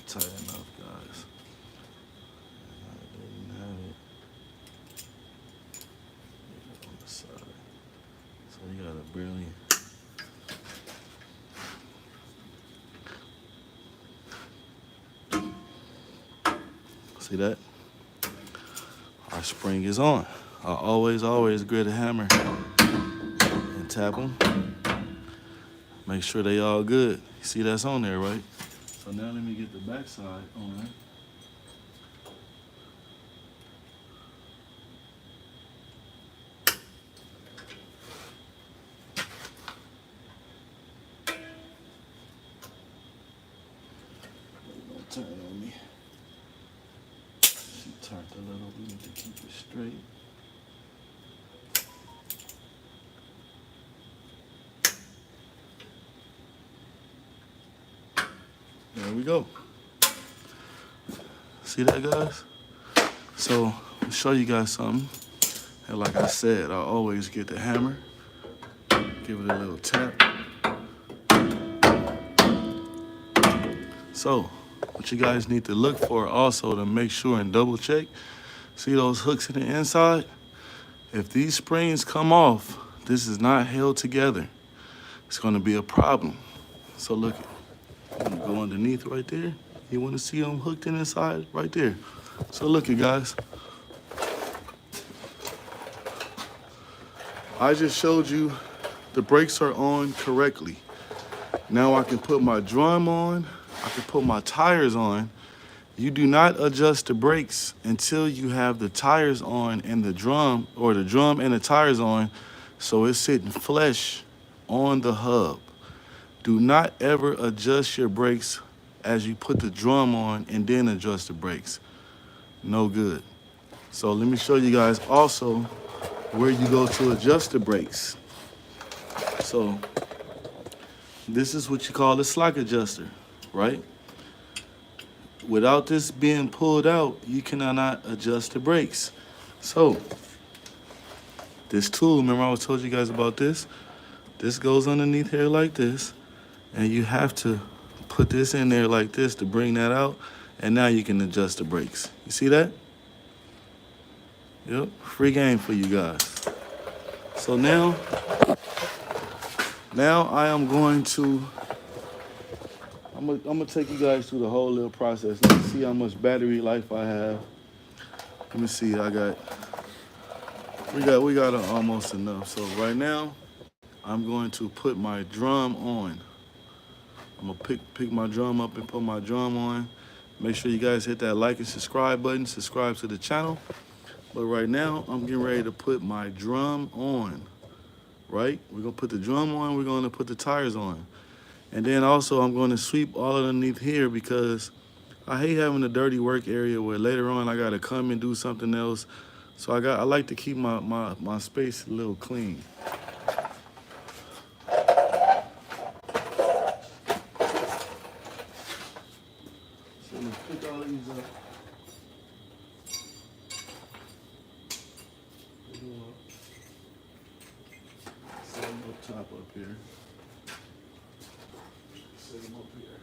Speaker 1: Tight enough, guys. I didn't have it on the side. So you gotta barely. See that? Our spring is on. I always grab a hammer and tap them. Make sure they all good. You see that's on there, right? So now let me get the back side on. Don't turn on me. She turned a little. We need to keep it straight. There we go. See that, guys? So I'll show you guys something. And like I said, I always get the hammer, give it a little tap. So what you guys need to look for also to make sure and double check, see those hooks in the inside? If these springs come off, this is not held together. It's gonna be a problem. So look, I'm gonna go underneath right there. You wanna see them hooked in inside right there. So look it, guys. I just showed you the brakes are on correctly. Now I can put my drum on, I can put my tires on. You do not adjust the brakes until you have the tires on and the drum, or the drum and the tires on, so it's sitting flush on the hub. Do not ever adjust your brakes as you put the drum on and then adjust the brakes. No good. So let me show you guys also where you go to adjust the brakes. So this is what you call the slack adjuster, right? Without this being pulled out, you cannot adjust the brakes. So this tool, remember I told you guys about this? This goes underneath here like this, and you have to put this in there like this to bring that out, and now you can adjust the brakes. You see that? Yep, free game for you guys. So now I am going to I'm gonna take you guys through the whole little process. Let me see how much battery life I have. Let me see. We got almost enough. So right now, I'm going to put my drum on. I'm gonna pick my drum up and put my drum on. Make sure you guys hit that like and subscribe button. Subscribe to the channel. But right now, I'm getting ready to put my drum on. Right? We're gonna put the drum on. We're gonna put the tires on. And then also I'm going to sweep all underneath here because I hate having a dirty work area where later on I got to come and do something else. So I like to keep my space a little clean. So let's pick all these up. Set them up top up here. Set them up here.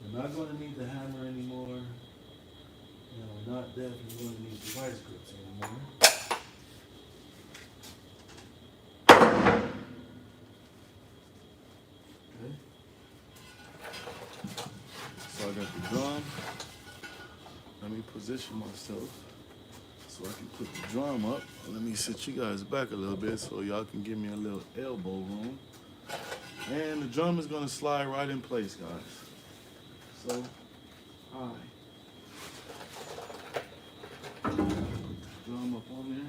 Speaker 1: We're not going to need the hammer anymore. And we're not definitely going to need the vice grips anymore. Okay. So I got the drum. Let me position myself so I can put the drum up. Let me sit you guys back a little bit so y'all can give me a little elbow room. And the drum is going to slide right in place, guys. So, put the drum up on there.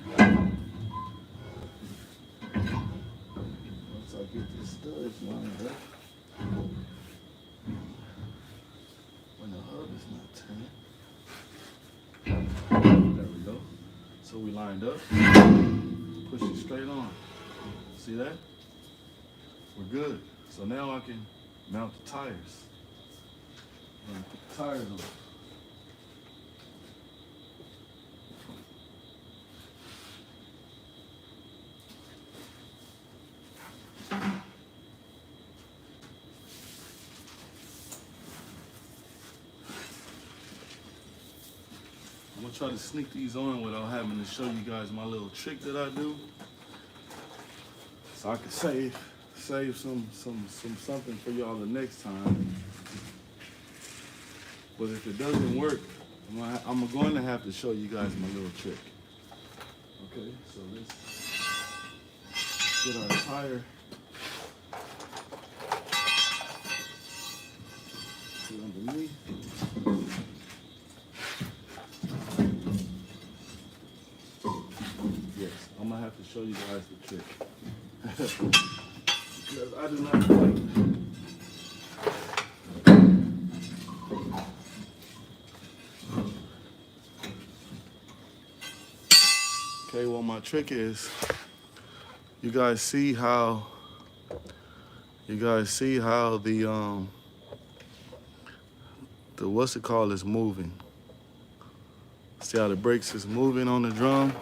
Speaker 1: Once I get the studs lined up, when the hub is not turning. There we go. So we lined up, push it straight on. See that? We're good. So now I can mount the tires. I'm gonna put the tires on. I'm gonna try to sneak these on without having to show you guys my little trick that I do, so I can save something for y'all the next time. But if it doesn't work, I'm going to have to show you guys my little trick. Okay, so let's get our tire. Put underneath. Yes, I'm gonna have to show you guys the trick. Because I do not like. Okay, well my trick is, you guys see how the what's it called is moving. See how the brakes is moving on the drum?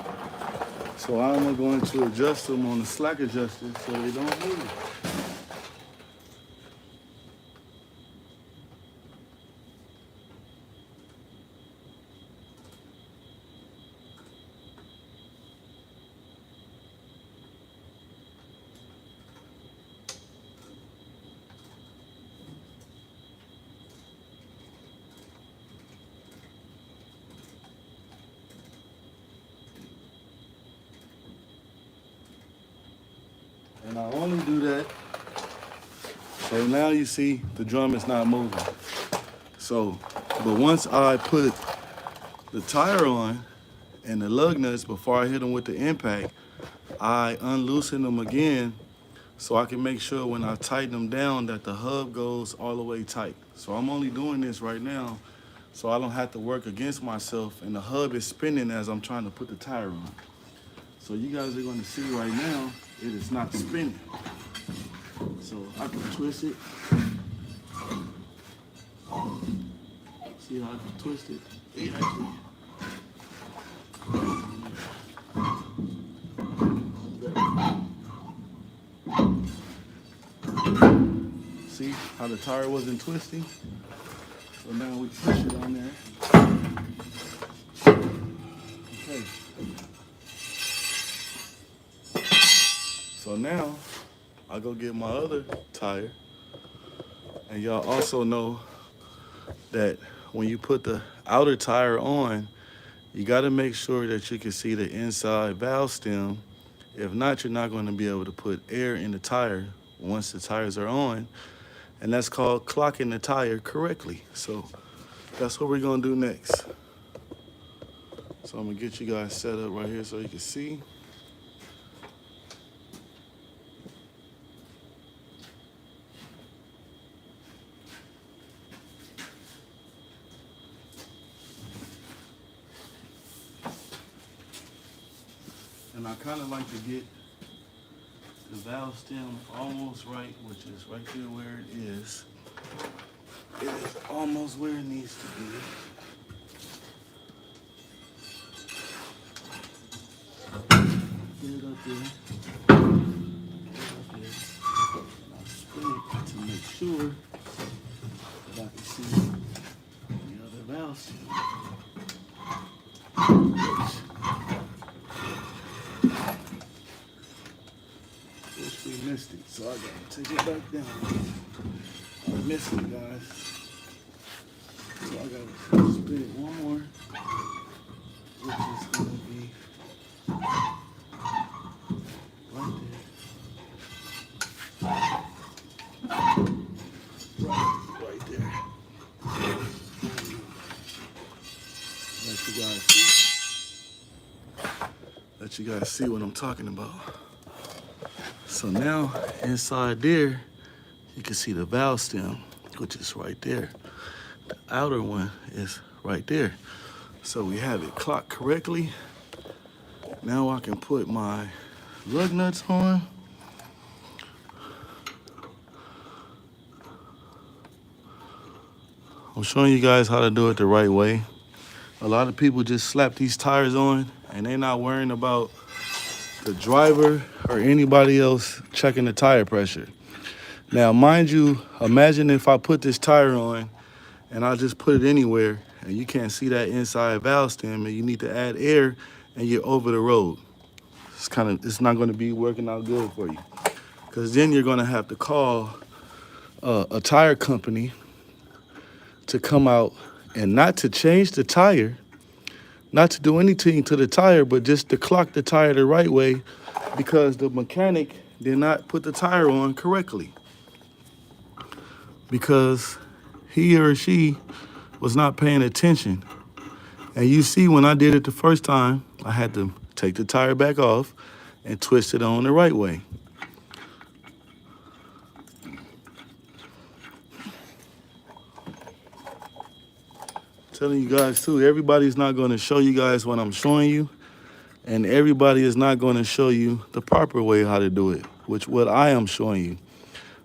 Speaker 1: So I'm going to adjust them on the slack adjuster so they don't move. And I only do that, so now you see the drum is not moving. So, but once I put the tire on and the lug nuts before I hit them with the impact, I unloosen them again so I can make sure when I tighten them down that the hub goes all the way tight. So I'm only doing this right now so I don't have to work against myself and the hub is spinning as I'm trying to put the tire on. So you guys are going to see right now, it is not spinning. So I can twist it. See how I can twist it? It actually. See how the tire wasn't twisting? So now we push it on there. Okay. So now I go get my other tire And y'all also know that when you put the outer tire on, you got to make sure that you can see the inside valve stem. If not, you're not going to be able to put air in the tire once the tires are on. And that's called clocking the tire correctly. So that's what we're going to do next. So I'm going to get you guys set up right here so you can see. And I kind of like to get the valve stem almost right, which is right there where it is. It is almost where it needs to be. Get it up there. Get it up there. And I'll spin it to make sure that I can see the other valve stem. Wish we missed it, so I gotta take it back down. I missed it, guys. So I gotta spin it one more, which is gonna be right there. Let you guys see. Let you guys see what I'm talking about. So now inside there, you can see the valve stem, which is right there. The outer one is right there. So we have it clocked correctly. Now I can put my lug nuts on. I'm showing you guys how to do it the right way. A lot of people just slap these tires on and they're not worrying about the driver or anybody else checking the tire pressure. Now, mind you, imagine if I put this tire on and I just put it anywhere and you can't see that inside valve stem and you need to add air and you're over the road. It's not going to be working out good for you, because then you're going to have to call a tire company to come out and not to change the tire, not to do anything to the tire, but just to clock the tire the right way, because the mechanic did not put the tire on correctly, because he or she was not paying attention. And you see, when I did it the first time, I had to take the tire back off and twist it on the right way. Telling you guys too, everybody's not going to show you guys what I'm showing you, and everybody is not going to show you the proper way how to do it, which what I am showing you.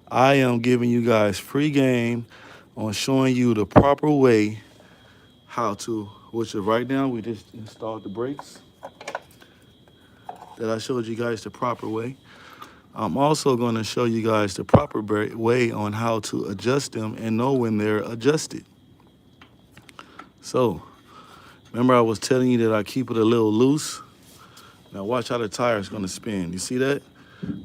Speaker 1: I am giving you guys free game on showing you the proper way how to, which is right now we just installed the brakes that I showed you guys the proper way. I'm also going to show you guys the proper way on how to adjust them and know when they're adjusted. So, remember I was telling you that I keep it a little loose? Now watch how the tire is going to spin. You see that?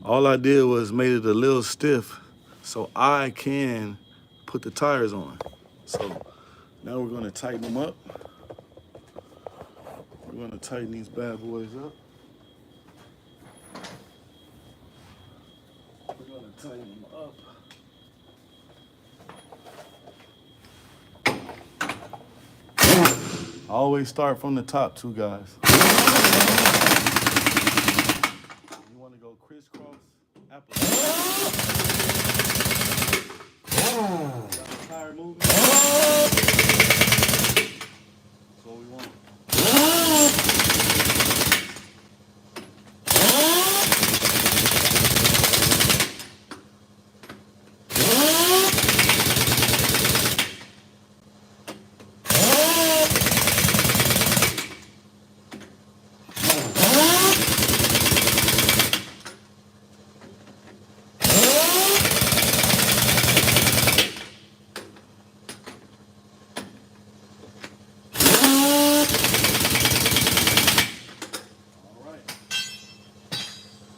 Speaker 1: All I did was made it a little stiff so I can put the tires on. So now we're going to tighten them up. We're going to tighten these bad boys up. We're going to tighten them up. I always start from the top too, guys. You want to go crisscross application. Got the tire moving. That's what we want.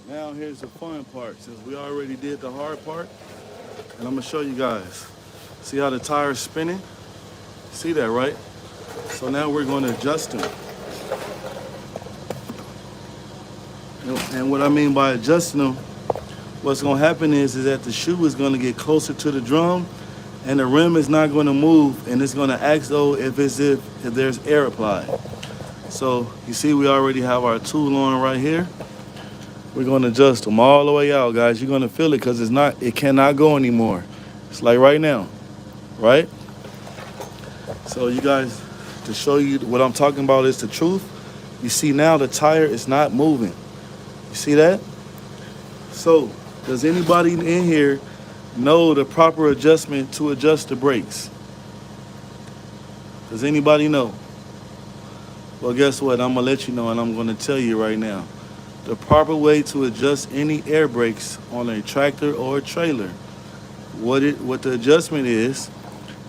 Speaker 1: Now here's the fun part, since we already did the hard part, and I'm gonna show you guys. See how the tire's spinning? See that, right? So now we're going to adjust them. And what I mean by adjusting them, what's going to happen is that the shoe is going to get closer to the drum and the rim is not going to move, and it's going to act though if there's air applied. So you see we already have our tool on right here. We're going to adjust them all the way out, guys. You're going to feel it because it cannot go anymore. It's like right now, right? So you guys, to show you what I'm talking about is the truth. You see now the tire is not moving. You see that? So does anybody in here know the proper adjustment to adjust the brakes? Does anybody know? Well, guess what? I'm going to let you know, and I'm going to tell you right now. The proper way to adjust any air brakes on a tractor or a trailer, what the adjustment is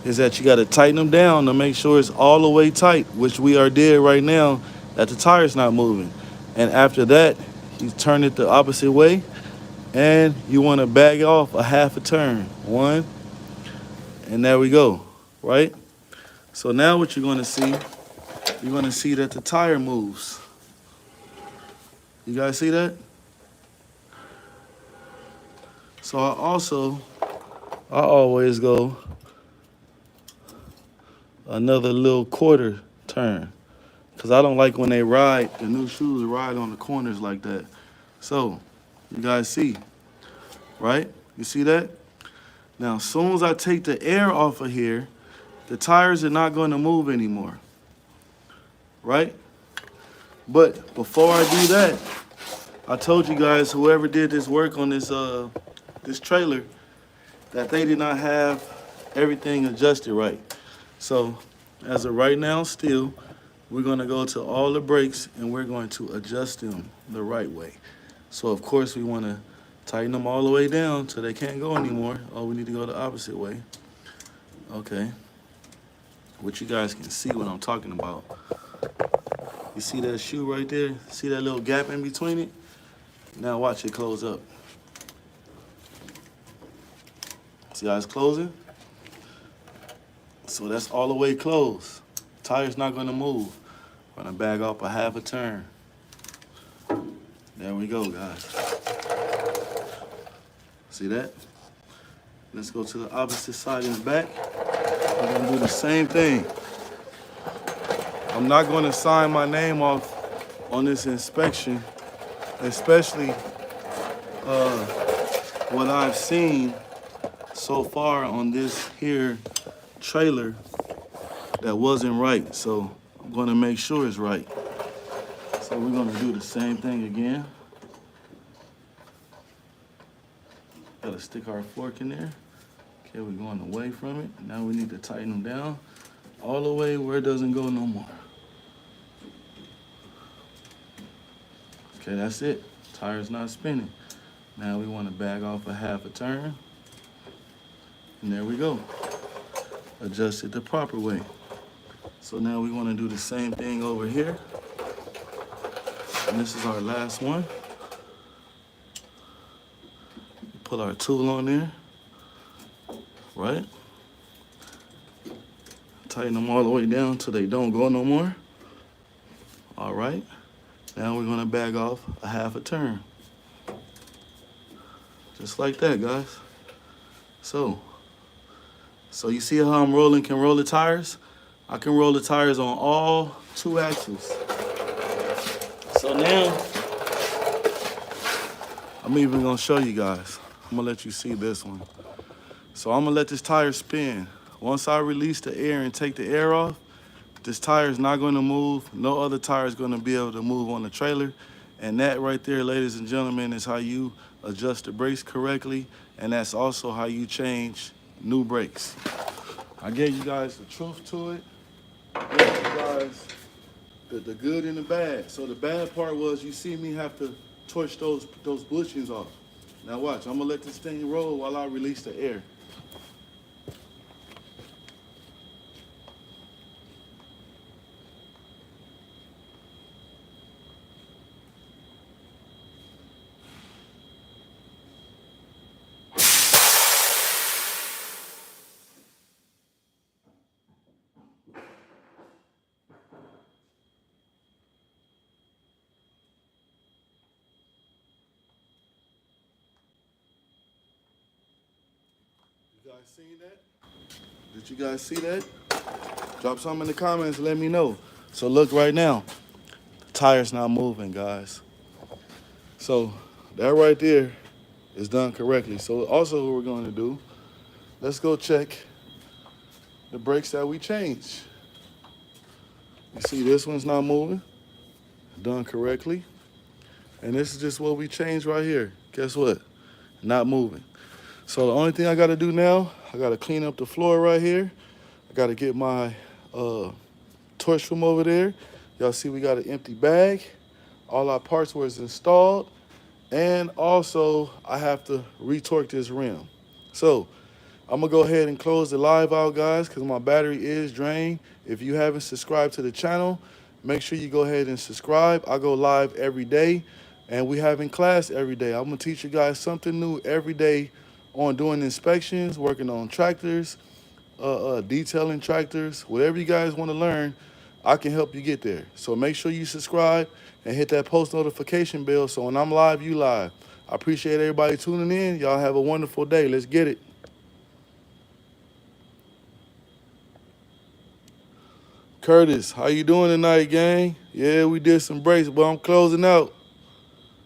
Speaker 1: that you got to tighten them down to make sure it's all the way tight, which we are there right now, that the tire's not moving. And after that, you turn it the opposite way, and you want to bag off a half a turn. One, and there we go, right? So now what you're going to see, you're going to see that the tire moves. You guys see that? So I always go another little quarter turn, because I don't like when the new shoes ride on the corners like that. So you guys see, right? You see that? Now, as soon as I take the air off of here, the tires are not going to move anymore, right? But before I do that, I told you guys, whoever did this work on this trailer, that they did not have everything adjusted right. So as of right now still, we're going to go to all the brakes and we're going to adjust them the right way. So of course we want to tighten them all the way down so they can't go anymore. Oh, we need to go the opposite way. Okay. Which you guys can see what I'm talking about. You see that shoe right there? See that little gap in between it? Now watch it close up. See how it's closing? So that's all the way closed. Tire's not gonna move. I'm gonna bag off a half a turn. There we go, guys. See that? Let's go to the opposite side in the back. We're gonna do the same thing. I'm not gonna sign my name off on this inspection, especially what I've seen so far on this here trailer that wasn't right. So I'm gonna make sure it's right. So we're gonna do the same thing again. Gotta stick our fork in there. Okay, we're going away from it. Now we need to tighten them down all the way where it doesn't go no more. Okay, that's it. Tire's not spinning. Now we want to bag off a half a turn. And there we go. Adjust it the proper way. So now we want to do the same thing over here. And this is our last one. Put our tool on there, right? Tighten them all the way down till they don't go no more. All right. Now we're gonna bag off a half a turn. Just like that, guys. So you see how I'm can roll the tires? I can roll the tires on all two axles. So now, I'm even gonna show you guys. I'm gonna let you see this one. So I'm gonna let this tire spin. Once I release the air and take the air off, this tire is not gonna move. No other tire is gonna be able to move on the trailer. And that right there, ladies and gentlemen, is how you adjust the brakes correctly. And that's also how you change new brakes. I gave you guys the truth to it. I gave you guys the good and the bad. So the bad part was you see me have to torch those bushings off. Now watch, I'm gonna let this thing roll while I release the air. guys seen that? Did you guys see that? Drop something in the comments and let me know. So look right now, the tire's not moving, guys. So that right there is done correctly. So also what we're going to do, let's go check the brakes that we changed. You see this one's not moving, done correctly. And this is just what we changed right here. Guess what? Not moving. So the only thing I gotta do now, I gotta clean up the floor right here. I gotta get my torch from over there. Y'all see we got an empty bag. All our parts was installed. And also I have to retorque this rim. So I'm gonna go ahead and close the live out, guys, because my battery is drained. If you haven't subscribed to the channel, make sure you go ahead and subscribe. I go live every day, and we having class every day. I'm gonna teach you guys something new every day on doing inspections, working on tractors, detailing tractors, whatever you guys want to learn, I can help you get there. So make sure you subscribe and hit that post notification bell so when I'm live, you live. I appreciate everybody tuning in. Y'all have a wonderful day. Let's get it. Curtis, how you doing tonight, gang? Yeah, we did some breaks, but I'm closing out.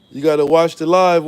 Speaker 1: You got to watch the live.